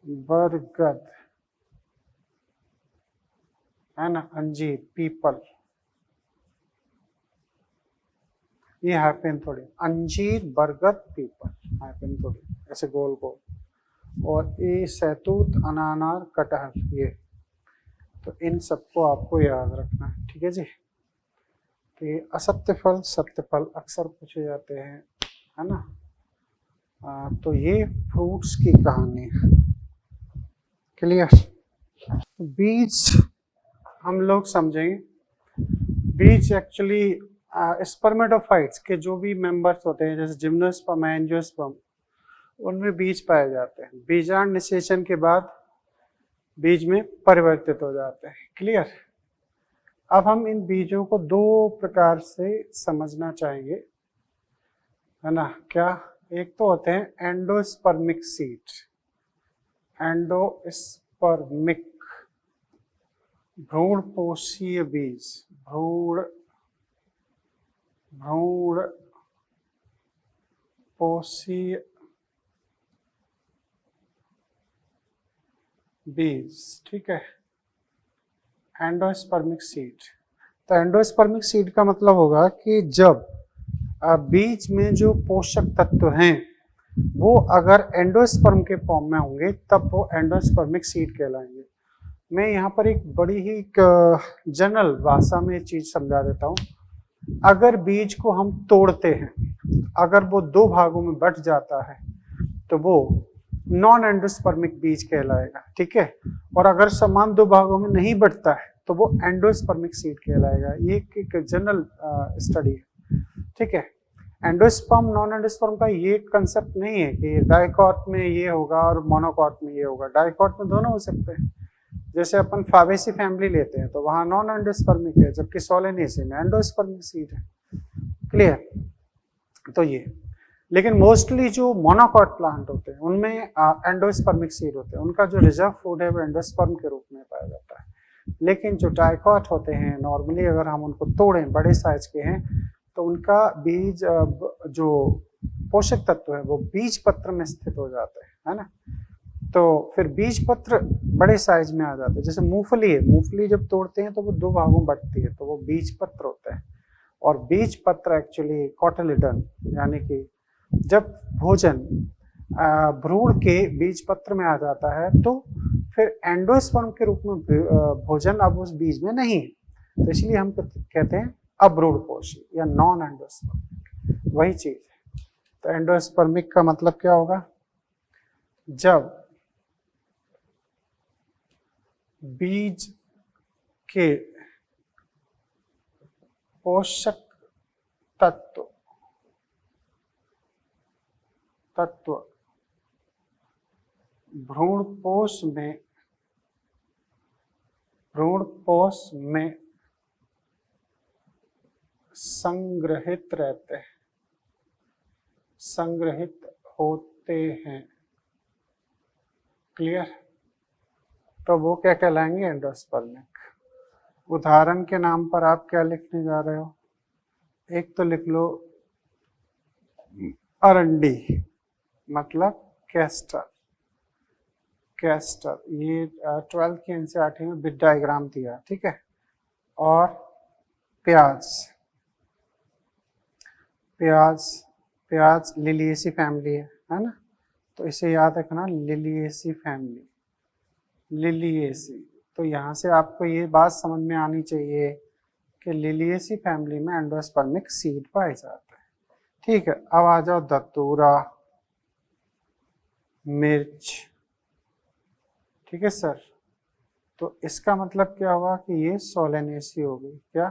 Speaker 1: बरगद है ना, अंजीर, पीपल, ये हाइपेंथोडियम। अंजीर, बरगद, पीपल, हाइपेंथोडियम, ऐसे गोल गोल। और ये सहतूत, अनानार, कटहल, ये तो इन सबको आपको याद रखना है, ठीक है जी। तो ये असत्य फल, सत्य फल अक्सर पूछे जाते हैं, है ना। तो ये फ्रूट्स की कहानी है, क्लियर। बीज हम लोग समझेंगे। बीज एक्चुअली स्पर्मेटोफाइट्स के जो भी मेंबर्स होते हैं, जैसे जिम्नोस्पर्म, एंजियोस्पर्म, उनमें बीज पाए जाते हैं। बीजांड निषेचन के बाद बीज में परिवर्तित हो जाते हैं, क्लियर। अब हम इन बीजों को दो प्रकार से समझना चाहेंगे, है ना। क्या? एक तो होते हैं एंडोस्पर्मिक सीड, एंडोस्पर्मिक भ्रूणपोषीय बीज, भ्रूणपोषीय बीज, ठीक है, एंडोस्पर्मिक सीड। तो एंडोस्पर्मिक सीड का मतलब होगा कि जब बीज में जो पोषक तत्व हैं वो अगर एंडोस्पर्म के फॉर्म में होंगे तब वो एंडोस्पर्मिक सीड कहलाएंगे। मैं यहाँ पर एक बड़ी ही जनरल भाषा में चीज समझा देता हूँ। अगर बीज को हम तोड़ते हैं, अगर वो दो भागों में बट जाता है तो वो नॉन एंडोस्पर्मिक बीज कहलाएगा, ठीक है। और अगर समान दो भागों में नहीं बटता है तो वो एंडोस्पर्मिक सीड कहलाएगा। ये एक जनरल स्टडी है, ठीक है। एंडोस्पर्म नॉन एंडोस्पर्म का ये कंसेप्ट नहीं है कि डाइकॉट में ये होगा और मोनोकॉट में ये होगा। डाइकॉट में दोनों हो सकते हैं। जैसे अपन फाबेसी फैमिली लेते हैं तो वहां नॉन एंडोस्पर्मिक है, जबकि सोलेनेसी में एंडोस्पर्मिक सीड है, क्लियर। तो ये, लेकिन मोस्टली जो मोनोकॉट प्लांट होते हैं उनमें एंडोस्पर्मिक सीड होते हैं। उनका जो रिजर्व फूड है वो एंडोस्पर्म के रूप में पाया जाता है। लेकिन जो डाइकॉट होते हैं नॉर्मली अगर हम उनको तोड़ें, बड़े साइज के हैं, तो उनका बीज जो पोषक तत्व है वो बीज पत्र में स्थित हो जाते हैं, है ना। तो फिर बीज पत्र बड़े साइज में आ जाते हैं। जैसे मूंगफली है, मूंगफली जब तोड़ते हैं तो वो दो भागों में बटती है, तो वो बीज पत्र होता है। और बीज पत्र एक्चुअली कॉटिलिडन, यानी कि जब भोजन भ्रूण के बीज पत्र में आ जाता है तो फिर एंडोस्पर्म के रूप में भोजन अब उस बीज में नहीं है, तो इसलिए हम कहते हैं अभ्रूणपोषी या नॉन एंडोस्पर्मिक, वही चीज है। तो एंडोस्पर्मिक का मतलब क्या होगा? जब बीज के पोषक तत्व भ्रूणपोष में संग्रहित होते हैं। क्लियर? तो वो क्या कहलाएंगे? एंडोस्पर्मिक। उदाहरण के नाम पर आप क्या लिखने जा रहे हो? एक तो लिख लो अरंडी, मतलब कैस्टर। ये 12th की एनसीईआरटी में बिट डायग्राम दिया, ठीक है। और प्याज लिलिएसी फैमिली है ना, तो इसे याद रखना, लिलिएसी फैमिली, लिलिएसी। तो यहाँ से आपको ये बात समझ में आनी चाहिए कि लिलिएसी फैमिली में एंडोस्पर्मिक सीड पाए जाते हैं। ठीक है, अब आ जाओ धतूरा, मिर्च। ठीक है सर, तो इसका मतलब क्या हुआ कि ये सोलेनेसी हो गई। क्या?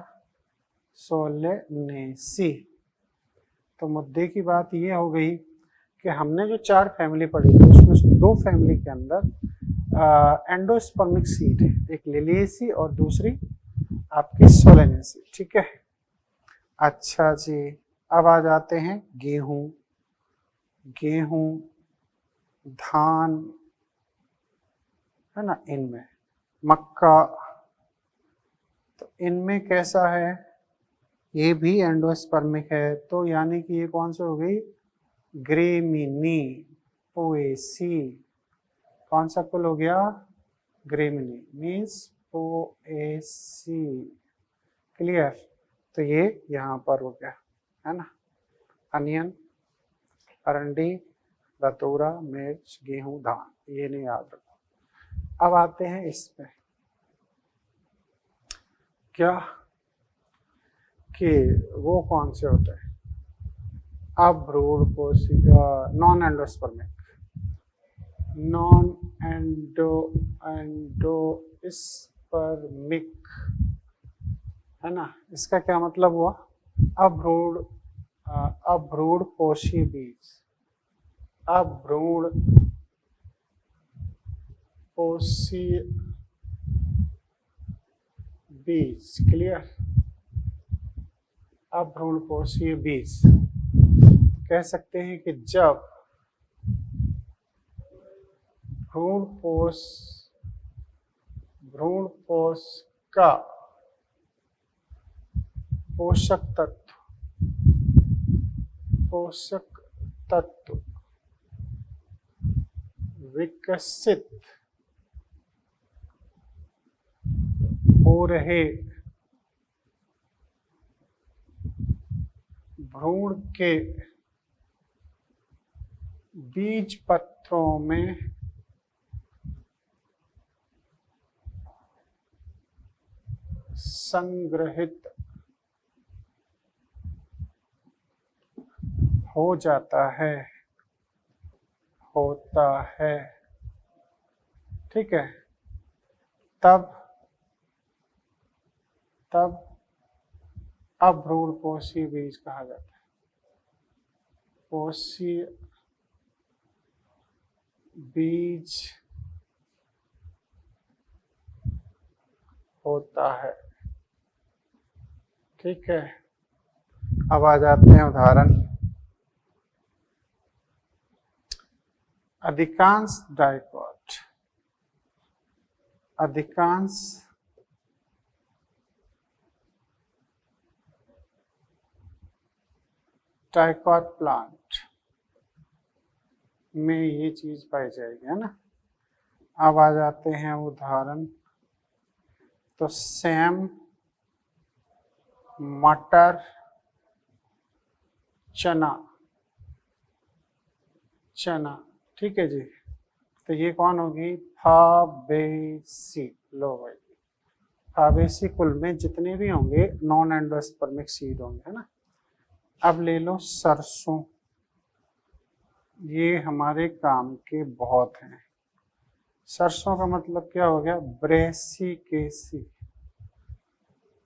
Speaker 1: सोलेनेसी। तो मुद्दे की बात ये हो गई कि हमने जो 4 फैमिली पढ़ी थी उसमें से 2 फैमिली के अंदर एंडोस्पर्मिक सीड है, एक लिलिएसी और दूसरी आपकी सोलेनेसी। ठीक है, अच्छा जी, अब आ जाते हैं गेहूं, धान, है ना, इनमें मक्का। तो इनमें कैसा है? ये भी एंडोस्पर्मिक है, तो यानी कि ये कौन सी हो गई? Gramineae Poaceae. कौन सा कुल हो गया? Gramineae means Poaceae. क्लियर? तो ये यहाँ पर हो गया, है ना। अनियन, अरंडी, धतूरा, मिर्च, गेहूं, धान, ये नहीं याद रखो। अब आते हैं इसमें क्या कि वो कौन से होते हैं? अभ्रूणपोषी, नॉन एंडोस्पर्मिक, एंडोस्पर्मिक, है ना। इसका क्या मतलब हुआ? अभ्रूणपोषी बीज, अभ्रूणपोषी बीज। क्लियर? अभ्रूणपोषी बीज कह सकते हैं कि जब भ्रूणपोष का पोषक तत्व विकसित हो रहे भ्रूण के बीज पत्रों में संग्रहित हो जाता है, होता है। ठीक है, तब अभ्रूणपोषी बीज कहा जाता है। पोषी बीज होता है। ठीक है, अब आ जाते हैं उदाहरण। अधिकांश डाइकॉट प्लांट में ये चीज पाई जाएगी, है ना। अब आ जाते हैं उदाहरण। तो सेम, मटर, चना। ठीक है जी, तो ये कौन होगी? फाबेसी। लो भाई, फाबेसी कुल में जितने भी होंगे नॉन एंडोस्पर्मिक सीड होंगे, है ना। अब ले लो सरसों, ये हमारे काम के बहुत हैं। सरसों का मतलब क्या हो गया, ब्रेसिकेसी,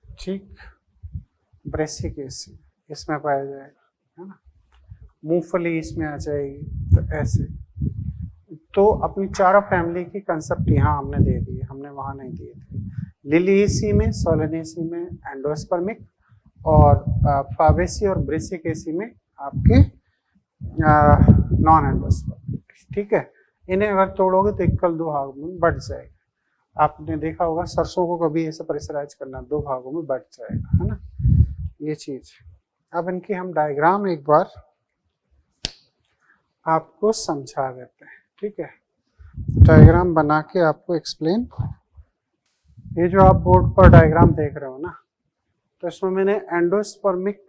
Speaker 1: ठीक, ब्रेसिकेसी इसमें पाया जाएगा, है ना। मूंगफली इसमें आ जाएगी, तो ऐसे। तो अपनी चारों फैमिली की कंसेप्ट यहाँ हमने दे दी है, हमने वहाँ नहीं दिए थे। लिलिएसी में, सोलेनेसी में एंडोस्पर्मिक, और फाबेसी और ब्रेसिकेसी में आपके नॉन एंडोस्पर्मिक, ठीक है। इन्हें अगर तोड़ोगे तो इक्वल 2 भागों में बढ़ जाएगा। आपने देखा होगा सरसों को कभी ऐसे प्रेशराइज करना, 2 भागों में बढ़ जाएगा, है ना, ये चीज। अब इनकी हम डायग्राम एक बार आपको समझा देते हैं, ठीक है। डायग्राम बना के आपको एक्सप्लेन, ये जो आप बोर्ड पर डायग्राम देख रहे हो ना, तो इसमें मैंने एंडोस्पर्मिक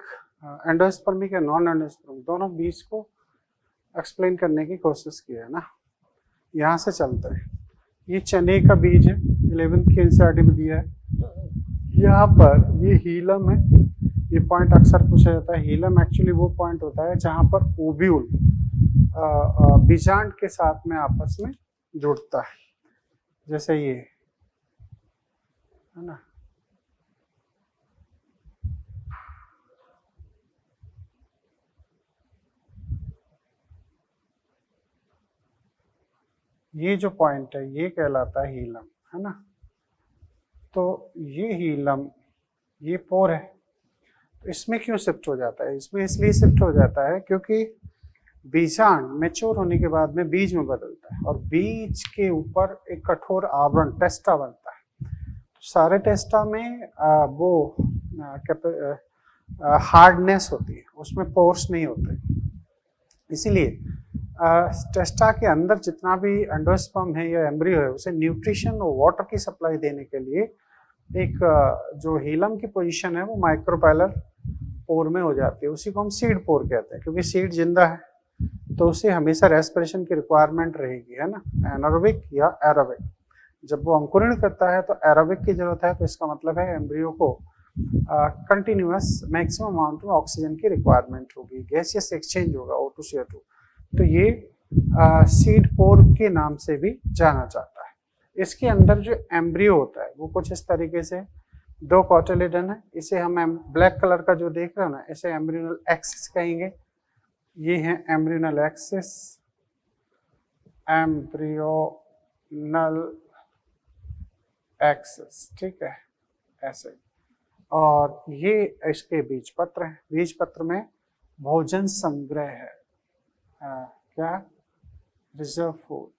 Speaker 1: या नॉन एंडोस्पर्मिक दोनों बीज को एक्सप्लेन करने की कोशिश की है ना। यहाँ से चलते हैं, ये चने का बीज है, 11th के एनसीईआरटी में दिया है। यहाँ पर ये हीलम है, ये पॉइंट अक्सर पूछा जाता है। हीलम एक्चुअली वो पॉइंट होता है जहाँ पर ओव्यूल बीजांड के साथ में आपस में जुड़ता है, जैसे ये, है ना। ये जो पॉइंट है ये कहलाता है हीलम, है ना। तो ये हीलम, ये पोर है, तो इसमें क्यों शिफ्ट हो जाता है, इसमें इसलिए शिफ्ट हो जाता है क्योंकि बीजांड मैच्योर होने के बाद में बीज में बदलता है, और बीज के ऊपर एक कठोर आवरण टेस्टा बनता है। सारे टेस्टा में वो हार्डनेस होती है, उसमें पोर्स नहीं होते। इसीलिए टेस्टा के अंदर जितना भी एंडोस्पर्म है या एम्ब्रियो है, उसे न्यूट्रिशन और वाटर की सप्लाई देने के लिए एक जो हीलम की पोजीशन है वो माइक्रोपाइलर पोर में हो जाती है। उसी को हम सीड पोर कहते हैं, क्योंकि सीड जिंदा है तो उसे हमेशा रेस्पिरेशन की रिक्वायरमेंट रहेगी, है ना, एनारोबिक या एरोबिक। जब वो अंकुरण करता है तो एरोबिक की जरूरत है, तो इसका मतलब है एम्ब्रियो को कंटिन्यूअस मैक्सिमम अमाउंट में ऑक्सीजन की रिक्वायरमेंट होगी, गैसियस एक्सचेंज होगा O2 से O2। तो ये सीड पोर के नाम से भी जाना जाता है। इसके अंदर जो एम्ब्रियो होता है वो कुछ इस तरीके से 2 कॉटिलेडन है। इसे हम ब्लैक कलर का जो देख रहे हो ना, इसे एम्ब्रियोनल एक्सिस कहेंगे। ये है एम्ब्रियोनल एक्सिस, एम्ब्रियोनल एक्सिस, ठीक है, ऐसे। और ये इसके बीज पत्र है, बीज पत्र में भोजन संग्रह है, क्या, reserve food,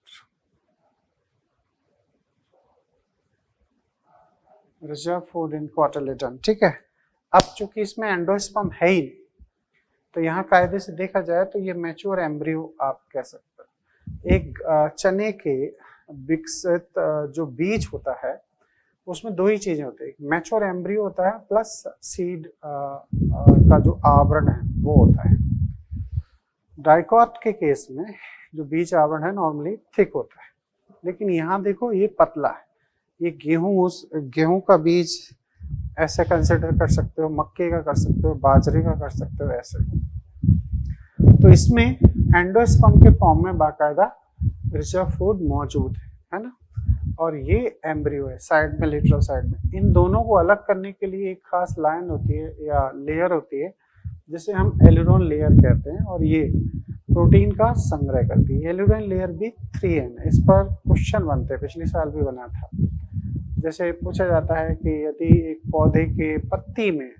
Speaker 1: reserve food in cotyledon, ठीक है। अब चूंकि इसमें एंडोस्पर्म है ही, तो यहाँ कायदे से देखा जाए तो ये मैच्योर एम्ब्रियो आप कह सकते हो। एक चने के विकसित जो बीज होता है उसमें 2 ही चीजें होती है, मैच्योर एम्ब्रियो होता है प्लस सीड का जो आवरण है वो होता है। डाइकॉट के केस में जो बीज आवरण है नॉर्मली थिक होता है, लेकिन यहाँ देखो ये पतला है। ये गेहूं का बीज ऐसे कंसिडर कर सकते हो, मक्के का कर सकते हो, बाजरे का कर सकते हो, ऐसे। तो इसमें एंडोस्पर्म के फॉर्म में बाकायदा रिजर्व फूड मौजूद है ना। और ये एम्ब्रियो है साइड में, लिटरल साइड में। इन दोनों को अलग करने के लिए एक खास लाइन होती है या लेयर होती है जिसे हम एलुरोन लेयर कहते हैं, और ये प्रोटीन का संग्रह करती है। एलुरोन लेयर भी 3N है। इस पर क्वेश्चन बनते हैं, पिछले साल भी बना था। जैसे पूछा जाता है कि यदि एक पौधे के पत्ती में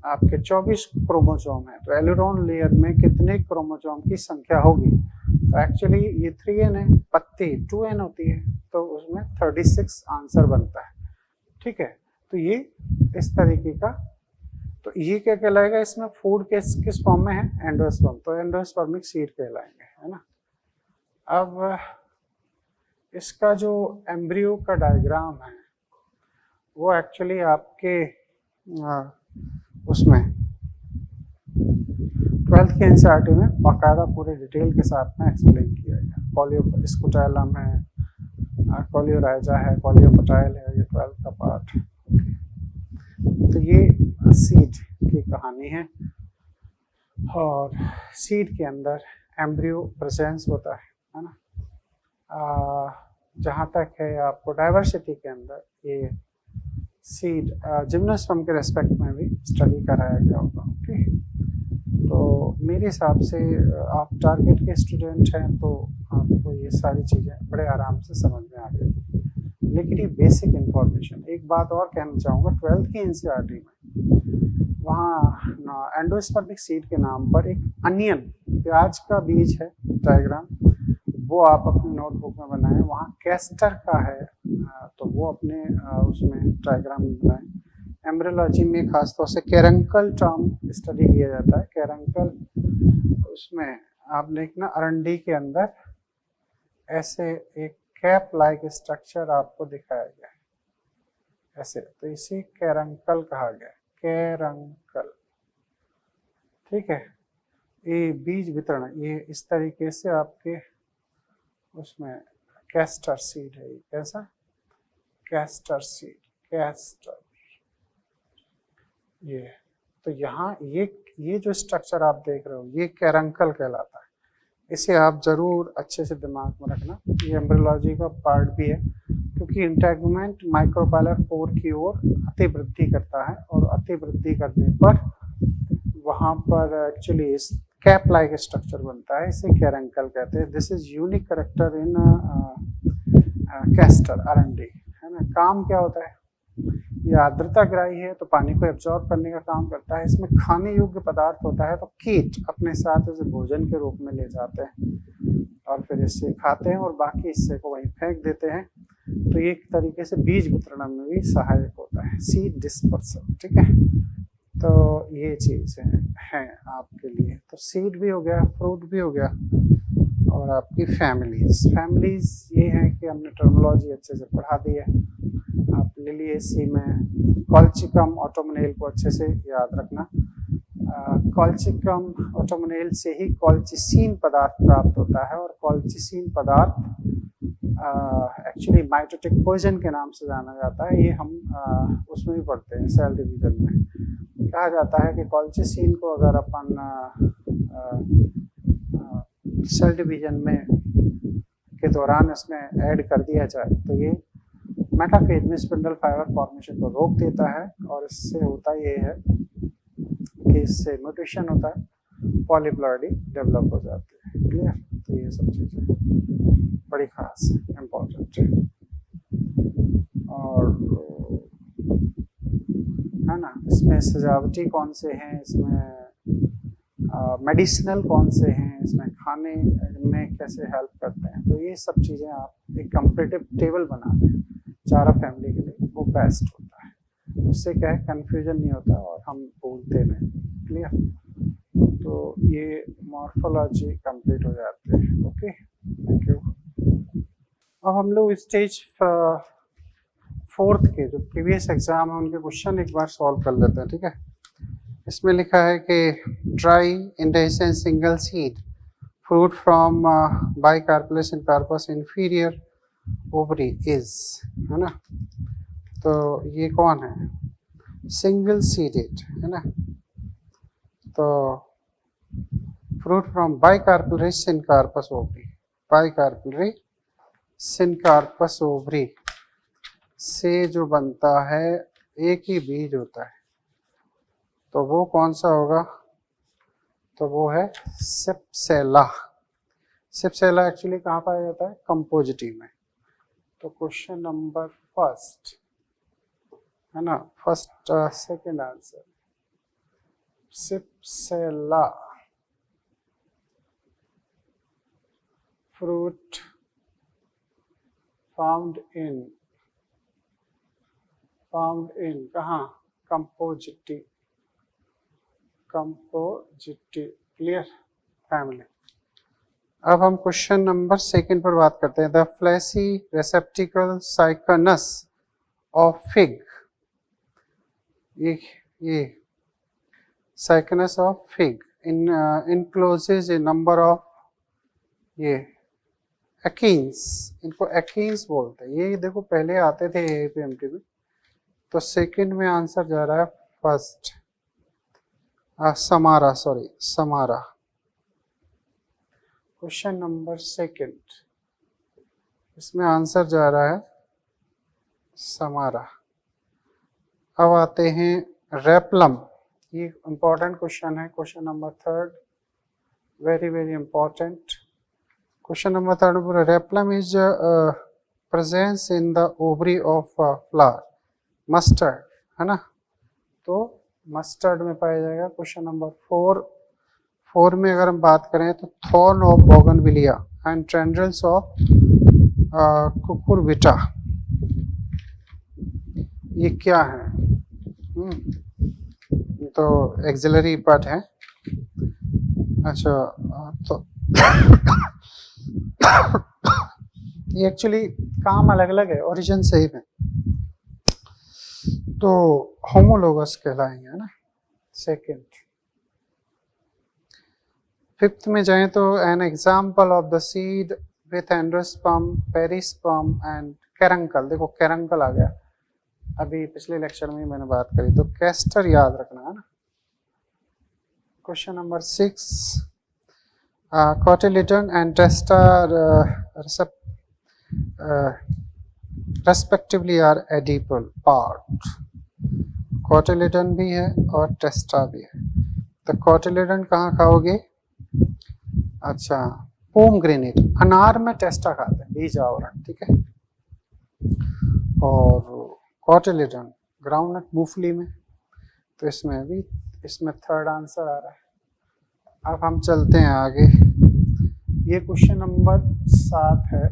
Speaker 1: आपके 24 क्रोमोसोम है, तो एलुरोन लेयर में कितने क्रोमोसोम की संख्या होगी। तो एक्चुअली ये 3N है, पत्ती 2N होती है, तो उसमें 36 आंसर बनता है, ठीक है। तो ये इस तरीके का, तो ये क्या कहलाएगा, इसमें फूड किस फॉर्म में है, एंडोस्पर्म, तो एंडोस्पर्मिक सीड कहलाएंगे, है ना। अब इसका जो एम्ब्रियो का डायग्राम है वो एक्चुअली आपके उसमें 12th के एनसीईआरटी में बाकायदा पूरे डिटेल के साथ में एक्सप्लेन किया गया। कॉलियो स्कुटेलम है, कॉलियोराइजा है, कॉलियोपटाइल है, ये 12th का पार्ट। तो ये सीड की कहानी है, और सीड के अंदर एम्ब्रियो प्रेजेंस होता है ना। जहाँ तक है आपको डाइवर्सिटी के अंदर ये सीड जिम्नोस्पर्म के रेस्पेक्ट में भी स्टडी कराया गया होगा। ओके, तो मेरे हिसाब से आप टारगेट के स्टूडेंट हैं तो आपको ये सारी चीज़ें बड़े आराम से समझ में आ गई। लेकिन ये बेसिक इन्फॉर्मेशन, एक बात और कहना चाहूँगा, 12th की एनसीईआरटी में वहाँ एंडोस्पर्मिक सीड के नाम पर एक अनियन, प्याज का बीज है डायग्राम, वो आप अपनी नोटबुक में बनाएं। वहाँ कैस्टर का है तो वो अपने उसमें डायग्राम में बनाएं। एम्ब्रियोलॉजी में खासतौर से कैरंकल टर्म स्टडी किया जाता है। कैरंकल, उसमें आप देखना अरंडी के अंदर ऐसे एक कैप लाइक स्ट्रक्चर आपको दिखाया गया है ऐसे, तो इसे कैरंकल कहा गया, कैरंकल। ठीक है, ये बीज वितरण ये इस तरीके से आपके उसमें कैस्टर सीड है। कैसा? Castor seed, castor. ये तो यहाँ ये जो स्ट्रक्चर आप देख रहे हो ये कैरंकल कहलाता है। इसे आप जरूर अच्छे से दिमाग में रखना, ये एम्ब्रियोलॉजी का पार्ट भी है, क्योंकि इंटेगुमेंट माइक्रोबायलर पोर की ओर अतिवृद्धि करता है और अतिवृद्धि करने पर वहाँ पर एक्चुअली कैप लाइक स्ट्रक्चर बनता है, इसे कैरंकल कहते हैं। This is unique character in castor अरंडी, है ना। काम क्या होता है? ये आर्द्रता ग्राही है तो पानी को एब्जॉर्ब करने का काम करता है। इसमें खाने योग्य पदार्थ होता है तो कीट अपने साथ इसे भोजन के रूप में ले जाते हैं और फिर इससे खाते हैं और बाकी हिस्से को वहीं फेंक देते हैं। तो ये एक तरीके से बीज वितरण में भी सहायक होता है, सीड डिस्पर्सल। ठीक है, तो ये चीज़ है आपके लिए। तो सीड भी हो गया, फ्रूट भी हो गया, और आपकी फैमिलीज ये है कि हमने टर्मिनोलॉजी अच्छे से पढ़ा दी है। आप लिलिएसी में कॉल्चिकम ऑटोमोनेल को अच्छे से याद रखना। कॉल्चिकम ऑटोमोनेल से ही कॉल्चिसीन पदार्थ प्राप्त होता है, और कॉल्चिसीन पदार्थ एक्चुअली माइटोटिक पॉइजन के नाम से जाना जाता है। ये हम उसमें भी पढ़ते हैं, सेल डिवीजन में कहा जाता है कि कॉल्चिसीन को अगर अपन सेल डिवीजन में के दौरान इसमें ऐड कर दिया जाए तो ये मेटाफेज में स्पिंडल फाइबर फॉर्मेशन को रोक देता है, और इससे होता ये है कि इससे म्यूटेशन होता है, पॉलीप्लॉइडी डेवलप हो जाती है। क्लियर? तो ये सब चीज़ें बड़ी खास इम्पोर्टेंट है, और है ना। इसमें सजावटी कौन से हैं, इसमें मेडिसिनल कौन से हैं, इसमें खाने में कैसे हेल्प करते हैं, तो ये सब चीज़ें आप एक कंपेरेटिव टेबल बना दें चारा फैमिली के लिए, वो बेस्ट होता है। उससे क्या है, कन्फ्यूजन नहीं होता और हम भूलते नहीं। क्लियर? तो ये मॉर्फोलॉजी कंप्लीट हो जाते हैं। Okay, thank you. अब हम लोग स्टेज 4 के जो प्रीवियस एग्जाम है उनके क्वेश्चन एक बार सॉल्व कर लेते हैं। ठीक है, इसमें लिखा है कि dry indehiscent single seed fruit from bicarpellate carpus inferior ovary is, है ना। तो ये कौन है? सिंगल सीडेड, है ना। तो fruit from bicarpellary syncarpous ovary, bicarpellary syncarpous ovary से जो बनता है एक ही बीज होता है, तो वो कौन सा होगा? तो वो है सिप्सेला। सिप्सेला एक्चुअली कहाँ पाया जाता है? कंपोजिटी में। तो क्वेश्चन नंबर फर्स्ट, है ना, first second answer cypsela fruit found in कहाँ? Compositae, clear family. अब हम क्वेश्चन नंबर सेकंड पर बात करते हैं। The fleshy receptacle syconus of fig, ये syconus of fig encloses a number of ये एकीन्स, इनको एकीन्स बोलते हैं। ये देखो पहले आते थे एपीएमटी में, तो सेकंड में आंसर जा रहा है first samara, samara. Question number second, इसमें आंसर जा रहा है समारा। अब आते हैं रेपलम। ये इंपॉर्टेंट क्वेश्चन है, question number 3, very very important question number 3। Replum is presence in the ovary of flower, mustard, है ना, तो मस्टर्ड में पाया जाएगा। क्वेश्चन नंबर 4 में अगर हम बात करें तो thorn of bougainvillea and tendrils of Cucurbita, ये क्या है? तो एक्सिलरी पार्ट है। अच्छा, तो ये एक्चुअली काम अलग अलग है, ओरिजिन सेम है, तो होमोलोगस कहलाएंगे, है ना। सेकंड, 5th में जाएं तो an example of the seed with endosperm, perisperm and caruncle. देखो कैरंकल आ गया, अभी पिछले लेक्चर में मैंने बात करी, तो कैस्टर याद रखना है ना। Question number 6, cotyledon and testa respectively are edible part. Cotyledon भी है और टेस्टा भी है। तो कोटिलिडन कहाँ खाओगे? अच्छा, पोमग्रेनेट, अनार में टेस्टा खाते हैं, बीज आवरण, ठीक है। और कोटिलिडन ग्राउंडनट, मूंगफली में, तो इसमें भी, इसमें 3rd आंसर आ रहा है। अब हम चलते हैं आगे। ये क्वेश्चन नंबर 7 है।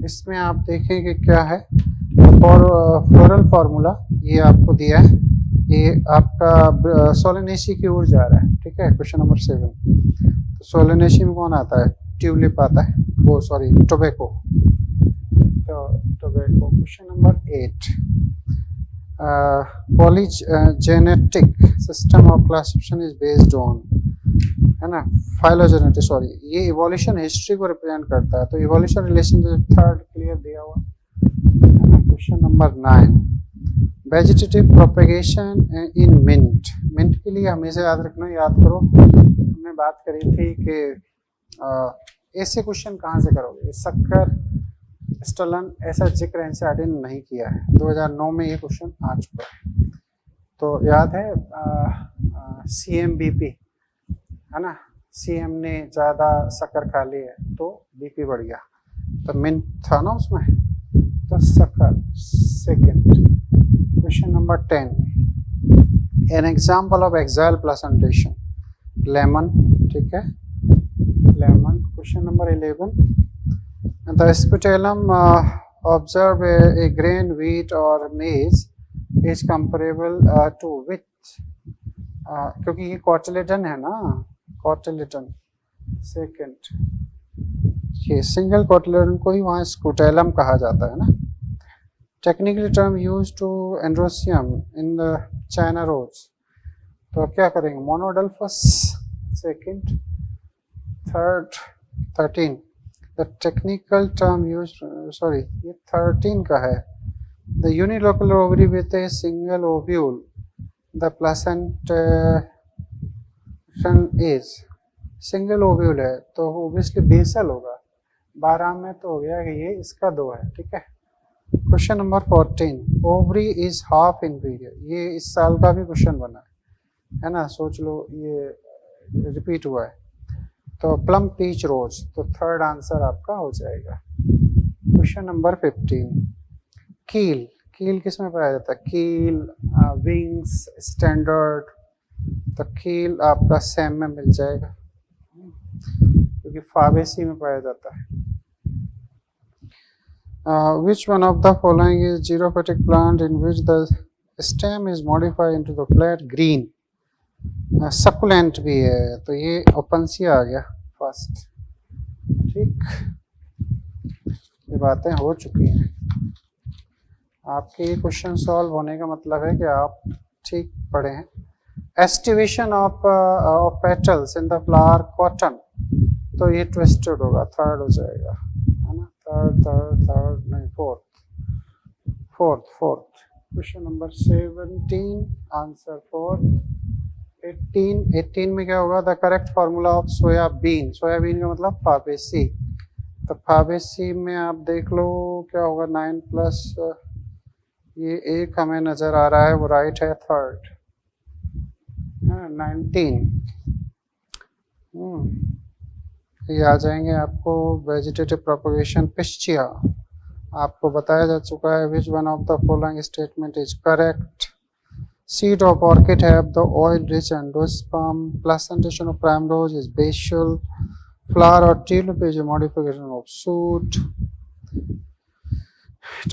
Speaker 1: इसमें आप देखेंगे क्या है, फ्लोरल फार्मूला ये आपको दिया है, ये आपका सोलेनेसी की ओर जा रहा है, ठीक है। क्वेश्चन नंबर 7, तो सोलेनेसी में कौन आता है? ट्यूलिप आता है, वो सॉरी टोबैको, तो tobacco. Question number 8, polygenetic system of classification is based on, है ना, फाइलोजेनेटिक, सॉरी, ये इवोल्यूशन हिस्ट्री को रिप्रेजेंट करता है, तो इवोल्यूशन रिलेशन 3rd क्लियर दिया हुआ। Question number 9, vegetative propagation in mint. Mint के लिए हमेशा याद रखना, याद करो, हमने बात करी थी कि ऐसे क्वेश्चन कहाँ से करोगे, शक्कर, स्टलन, ऐसा जिक्र एनसीईआरटी ने नहीं किया है। 2009 में ये क्वेश्चन आ चुका है, तो याद है CMBP, है ना, CM ने ज़्यादा शक्कर खा ली है तो BP बढ़ गया, तो मिंट था ना उसमें, तो शक्कर। Second, question number 10, an example of axile placentation, lemon, ठीक है, lemon. Question number 11, the scutellum observe a grain wheat और मेज इज कंपेरेबल टू विच, क्योंकि ये कोटिलिडन है ना, कोटिलिडन। सेकंड, ये सिंगल कोटिलिडन को ही वहाँ स्पुटेलम कहा जाता है ना। Technically term use to androecium in the China rose, तो क्या करेंगे? Monadelphous. Second, third, 13, the technical term use, sorry ये 13 का है, the unilocular ovary with a single ovule, the placentation is, single ovule है तो ओब्वियसली बेसल होगा, 12 में तो हो गया कि ये इसका 2 है, ठीक है। Question number 14, ovary is half inferior, ये इस साल का भी क्वेश्चन बना है ना, सोच लो, ये रिपीट हुआ है। तो प्लम पीच रोज, तो 3rd आंसर आपका हो जाएगा। क्वेश्चन नंबर 15, कील, कील किस में पाया जाता है? कील, विंग्स, स्टैंडर्ड, तो कील आपका सेम में मिल जाएगा क्योंकि फाबेसी में पाया जाता है। Which one of the following is xerophytic plant in which the stem is modified into the flat green? Succulent भी है, तो ये ओपनसिया आ गया फर्स्ट, ठीक। ये बातें हो चुकी हैं। आपके ये क्वेश्चन सॉल्व होने का मतलब है कि आप ठीक पढ़े हैं। Aestivation of petals in the flower cotton, तो ये ट्विस्टेड होगा, 3rd हो जाएगा, है ना, थर्ड नहीं, फोर्थ। Question number 17, answer 4। 18 में क्या होगा? The correct formula of soybean, soybean का मतलब फाबेसी, तो फाबेसी में आप देख लो क्या होगा, 9 प्लस ये एक हमें नजर आ रहा है, वो राइट है, थर्ड 19। ये आ जाएंगे आपको वेजिटेटिव प्रोपगेशन पिस्चिया। आपको बताया जा चुका है which one of the following statement is correct. Seed of orchid have the oil-rich endosperm. Placentation of primrose is basal. Flower or tulip is a modification of shoot.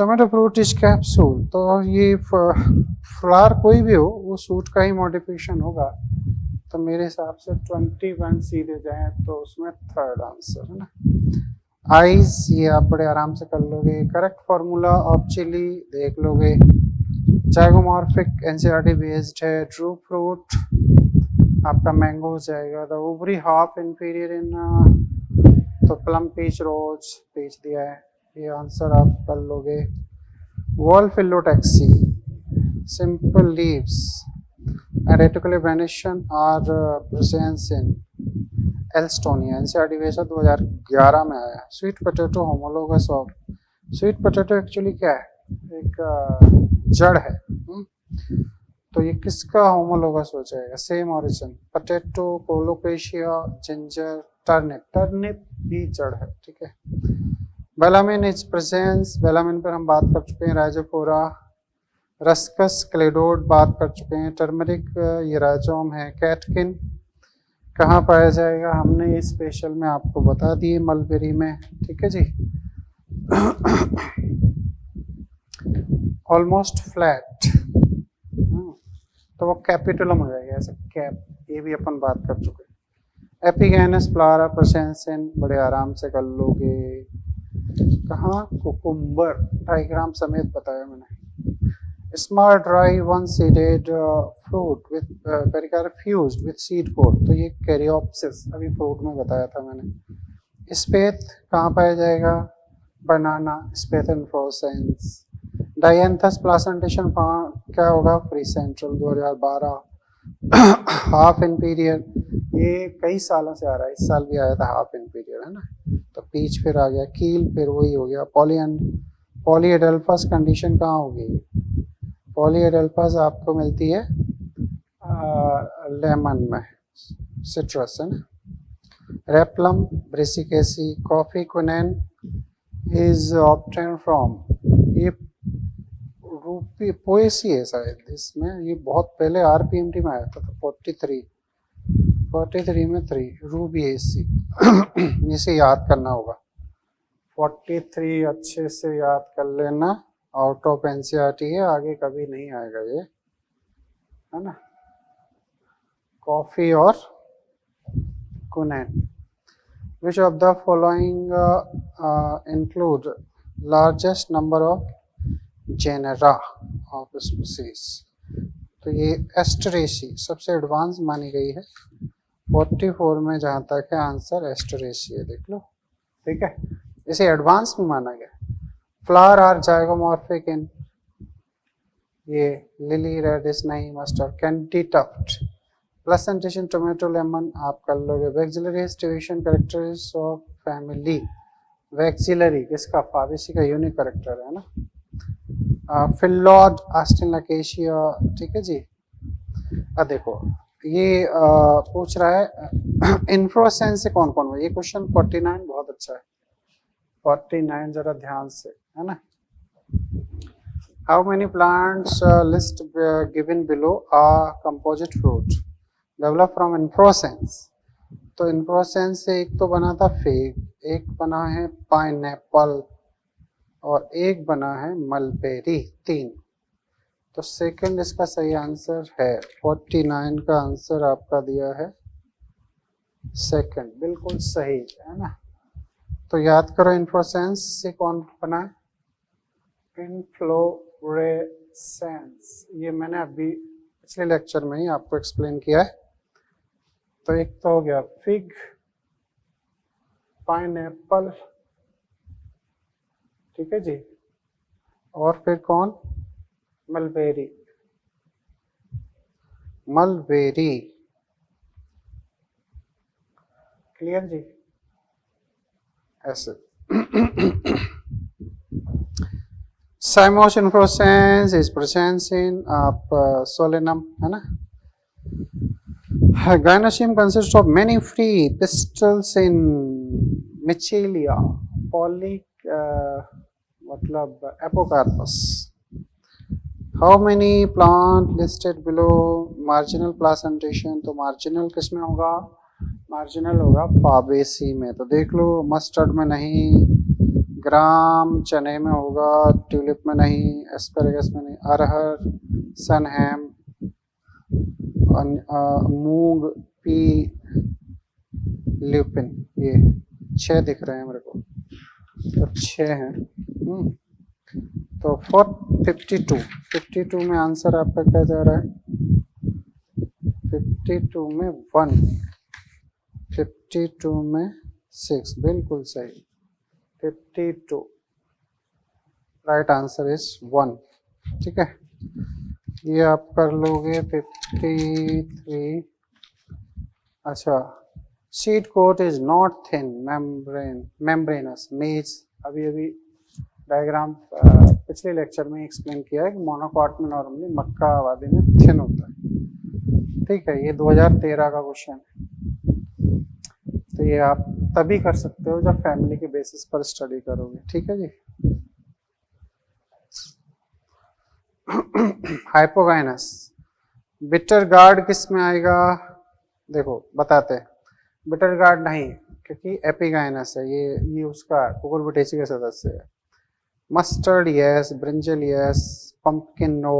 Speaker 1: Tomato fruit is capsule. तो ये flower कोई भी हो वो suit का ही modification होगा। तो मेरे हिसाब से 21 सीधे जाए तो उसमें थर्ड आंसर है ना। आइज ये आप बड़े आराम से कर लोगे। करेक्ट फॉर्मूला ऑफ चिली देख लोगे। जाइगोमॉर्फिक एनसीईआरटी बेस्ड है। ट्रू फ्रूट आपका मैंगो हो जाएगा। द ओवरी हाफ इंफीरियर इन, तो प्लम पीच रोज पीच दिया है, ये आंसर आप कर लोगे। Wall phyllotaxy simple leaves and reticuli venation are present in Alstonia. NCERT based 2011 में आया। Sweet potato homologous of, sweet potato actually क्या है, एक जड़ है। तो ये किसका होमोलोगस हो जाएगा, same origin. Potato, colocasia, ginger, turnip, turnip भी जड़ है, ठीक है। बेलामिन इज प्रेजेंस, बेलामिन पर हम बात कर चुके हैं। राइजोफोरा, रस्कस क्लेडोड बात कर चुके हैं। टर्मरिक ये राइजोम है। कैटकिन कहाँ पाया जाएगा, हमने ये स्पेशल में आपको बता दिए, मलबेरी में, ठीक है जी। ऑलमोस्ट फ्लैट, तो वो कैपिटुलम हो जाएगा ऐसा, कैप, ये भी अपन बात कर चुके हैं। एपिगैनस फ्लावरा प्रेसेंसिन बड़े आराम से कर लोगे। कहाँ, कुकुम्बर डायग्राम समेत बताया मैंने। Small dry one-seeded fruit with pericarp fused with seed coat, तो ये कैरियोप्सिस अभी फ्रूट में बताया था मैंने। स्पेथ कहाँ पाया जाएगा, बनाना, स्पेथ इन्फ्लोरेसेंस। डायंथस प्लासेंटेशन क्या होगा, फ्री सेंट्रल 2012। हाफ इंपीरियर ये कई सालों से आ रहा है, इस साल भी आया था हाफ इंपीरियर, है ना। तो पीच फिर आ गया, कील फिर वही हो गया। पॉलीएडेल्फस कंडीशन कहाँ होगी, पॉलीएडेल्फस आपको मिलती है लेमन में, सिट्रस है ना। Replum, Brassicaceae, coffee quinine is obtain from, ये रूपी पोएसी है शायद इसमें, ये बहुत पहले आरपीएमटी में आया था, तो 43 में 3 रूबी एसी। इसे याद करना होगा, 43 अच्छे से याद कर लेना, आउट ऑफ एनसीईआरटी है, आगे कभी नहीं आएगा ये, है ना। कॉफी और कुनैन। Which of the following include largest number of genera of species, तो ये एस्टरेसी सबसे एडवांस मानी गई है। 44 में जहाँ तक है आंसर एस्टरेसी है, देख लो, ठीक है, इसे एडवांस में माना गया। फ्लावर आर जाइगोमॉर्फिक इन, ये लिली, रेडिश नहीं, mustard, candytuft. Placentation tomato lemon आप कर लोगे। Vexillary division characters of family, vexillary किसका, फाबेसी का यूनिक कैरेक्टर है ना। फिलोड, आस्टिनलाकेशिया, ठीक है जी। अब देखो ये पूछ रहा है इन्फ्लोरेसेंस से कौन कौन हुआ, ये क्वेश्चन 49 बहुत अच्छा है, 49 जरा ध्यान से, है ना। How many plants list given below are composite fruit develop from inflorescence, तो इन्फ्लोरेसेंस से एक तो बना था फिग, एक बना है पाइनएप्पल और एक बना है मलबेरी, 3। तो सेकंड इसका सही आंसर है, 49 का आंसर आपका दिया है सेकंड, बिल्कुल सही है ना। तो याद करो इन्फ्लोरेसेंस से कौन बना है, इन्फ्लोरेसेंस, ये मैंने अभी पिछले लेक्चर में ही आपको एक्सप्लेन किया है। तो एक तो हो गया फिग, पाइनएप्पल, ठीक है जी, और फिर कौन, मलबेरी, मलबेरी, क्लियर जी, ऐसे। साइमोस इन्फ्लोरेसेंस इज प्रेजेंस इन आप सोलेनम है ना. Gynoecium consists of many free pistils in Michelia, poly मतलब Apocarpus. How many plant listed below marginal placentation? तो marginal किस में होगा? marginal होगा फाबेसी में. तो देख लो, मस्टर्ड में नहीं, ग्राम चने में होगा, ट्यूलिप में नहीं, एस्पेरेगस में नहीं, अरहर, सनहैम, मूंग, पी, ल्यूपिन. ये 6 दिख रहे हैं मेरे को, तो 6 हैं. तो फॉर 52 में आंसर आपका क्या जा रहा है? 52 में 1, 52 में 6, बिल्कुल सही. 52 राइट आंसर इज 1. ठीक है, ये आप कर लोगे. 53. अच्छा, seed coat is not thin membranous maize. अभी डायग्राम पिछले लेक्चर में एक्सप्लेन किया है कि मोनोकॉट में नॉर्मली मक्का आबादी में थिन होता है. ठीक है, ये 2013 का क्वेश्चन है. तो ये आप तभी कर सकते हो जब फैमिली के बेसिस पर स्टडी करोगे. ठीक है जी. हाइपोगाइनस बिटर गार्ड किस में आएगा? देखो बताते हैं. बिटर गार्ड नहीं, क्योंकि एपिगाइनस है. ये उसका कुकुरबिटेसी का सदस्य है. Mustard yes, brinjal yes, pumpkin no,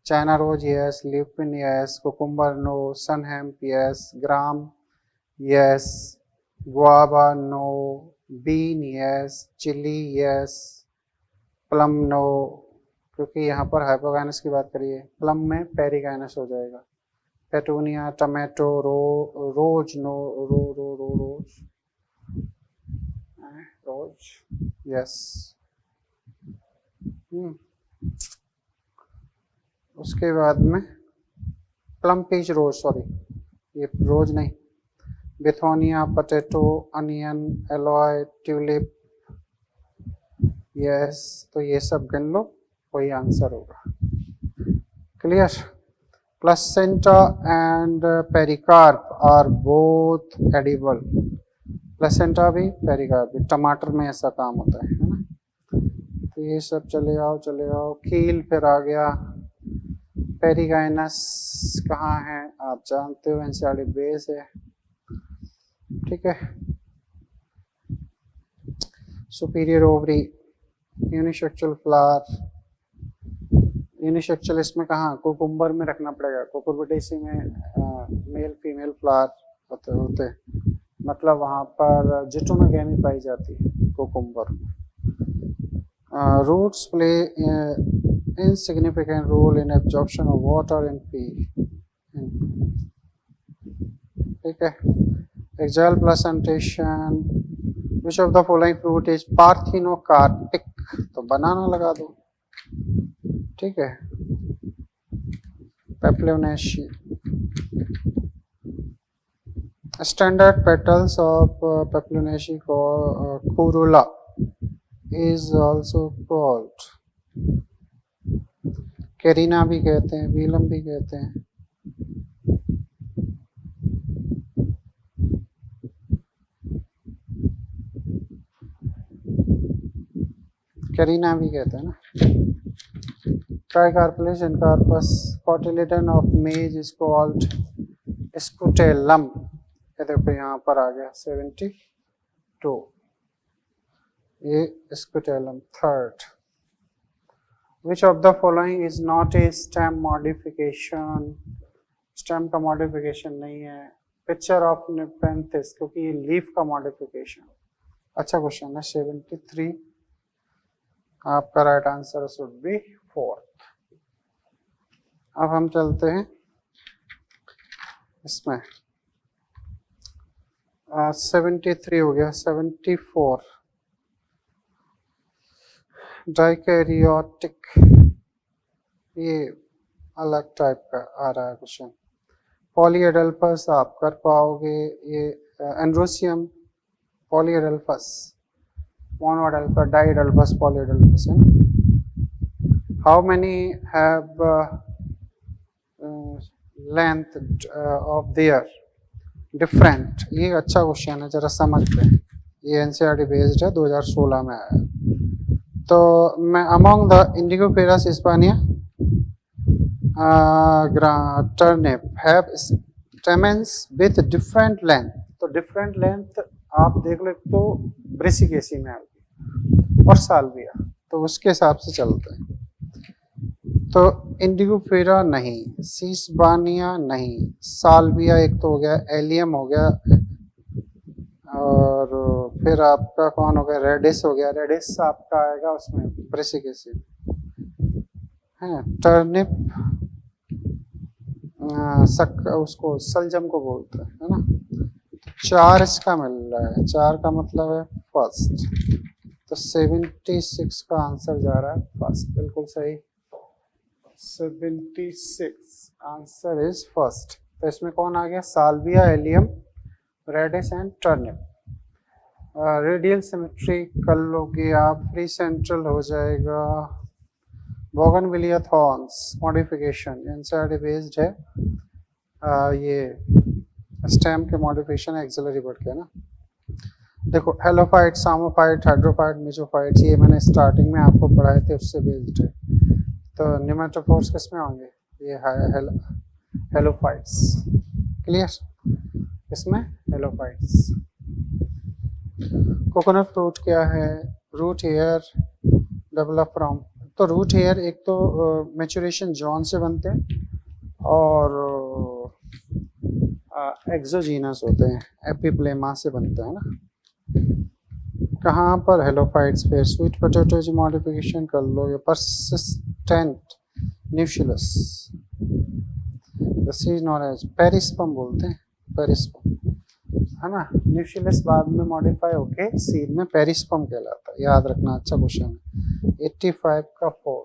Speaker 1: China rose yes, lupin yes, cucumber no, sunhemp yes, gram yes, guava no, bean yes, chilli yes, plum no. क्योंकि यहाँ पर हाइपोगाइनस की बात करिए, प्लम में पेरिगाइनस हो जाएगा. पेटूनिया, टमाटो, रोज नो, रोज yes. उसके बाद में प्लम पीच रोज, सॉरी ये रोज नहीं, petunia, potato, onion, aloe, tulip yes. तो ये सब गिन लो, वही आंसर होगा. Clear? Placenta and pericarp are both edible. Placenta भी, पेरिकार्प भी. टमाटर में ऐसा काम होता है ना. तो ये सब चले आओ. कील फिर आ गया. पेरिगाइनस कहाँ है आप जानते हो, एनसीईआरटी बेस है. ठीक है. Superior ovary, unisexual flower. Unisexual इसमें कहाँ? कुकुम्बर में रखना पड़ेगा. कुकुरबिटेसी में मेल फीमेल फ्लावर होते, मतलब वहाँ पर जिटोनोगेमी पाई जाती है कुकुम्बर में. Roots play insignificant role in absorption of water and pee. ठीक है. Axial placentation. Which of the following fruit is parthenocarpic? तो बनाना लगा दो. ठीक है. Papilionaceae. Standard petals of Papilionaceae corolla is also called. Carina भी कहते हैं, वीलम भी कहते हैं. कैरीना भी कहते हैं ना. Tricarpous and carpous. Cotyledon of maize is called scutellum. ये देखो यहाँ पर आ गया 72. ये scutellum. Third. Which of the following is not a stem modification? Stem का मॉडिफिकेशन नहीं है. पिक्चर ऑफ नेपेंथिस, क्योंकि ये लीफ का मॉडिफिकेशन. अच्छा क्वेश्चन है. 73. आपका राइट आंसर शुड बी 4. अब हम चलते हैं इसमें. 73 हो गया. 74. डाइकैरियोटिक, ये अलग टाइप का आ रहा है क्वेश्चन. पॉलीएडल्फस आप कर पाओगे. ये androecium polyadelphous. monoadelphous, diadelphous, polyadelphous, है ना? How many have length of their different? ये अच्छा क्वेश्चन है, जरा समझते हैं। ये एनसीईआरटी बेस्ड है, 2016 में आया। तो मैं among the Indigofera hispania turnip have stamens with different length। तो different length आप देख लो, तो ब्रेसिकेसी में आएगी और साल्विया, तो उसके हिसाब से चलते हैं। तो इंडिगोफेरा नहीं, सीसबानिया नहीं, साल्विया एक तो हो गया, एलियम हो गया, और फिर आपका कौन हो गया, रेडिस हो गया। रेडिस आपका आएगा उसमें ब्रेसिकेसी है। टर्निप उसको सलजम को बोलते हैं, है ना? 4 इसका मिल रहा है, 4 का मतलब है फर्स्ट, तो 76 का आंसर जा रहा है फर्स्ट, बिल्कुल सही। 76 आंसर इज फर्स्ट। तो इसमें कौन आ गया, salvia, allium, radish and turnip. Radial symmetry कर लोगे आप, फ्री सेंट्रल हो जाएगा। Bougainvillea thorns modification NCERT based है। ये स्टेम के मॉडिफिकेशन एक्सिलरी वर्ड के, है ना? देखो, हेलोफाइट, सामोफाइट, हाइड्रोफाइट, मेसोफाइट, ये मैंने स्टार्टिंग में आपको पढ़ाए थे, उससे बेस्ड है। तो निमेटोफोर्स किसमें होंगे, ये हेलोफाइट्स। क्लियर? इसमें हेलोफाइट्स। कोकोनट फ्रूट क्या है, रूट हेयर डेवलप फ्रॉम। तो रूट हेयर एक तो मैचुरेशन जोन से बनते हैं और एक्सोजीनस होते हैं, एपिप्लेमा से बनते हैं ना। कहाँ पर, हेलोफाइट्स पे। स्वीट पोटैटो जी मॉडिफिकेशन कर लो, ये persistent nucleus, this is known as perisperm बोलते हैं, पेरिस्पर्म, है ना? न्यूक्लियस बाद में मॉडिफाई होके सीड में पेरिस्पर्म कहलाता है, याद रखना, अच्छा क्वेश्चन है। 85 का 4,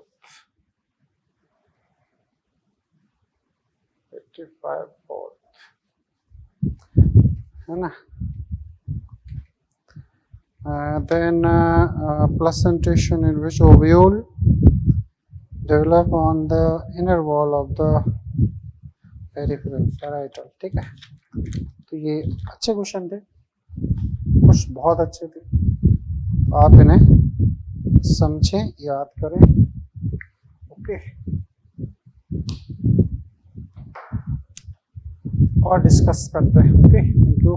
Speaker 1: 85 4, है ना? Then placentation in which ovule develop on the inner wall of the peripheral parietal। ठीक है, तो ये अच्छे क्वेश्चन थे, कुछ बहुत अच्छे थे, आप इन्हें समझें, याद करें। ओके, और डिस्कस करते हैं। Okay, thank you.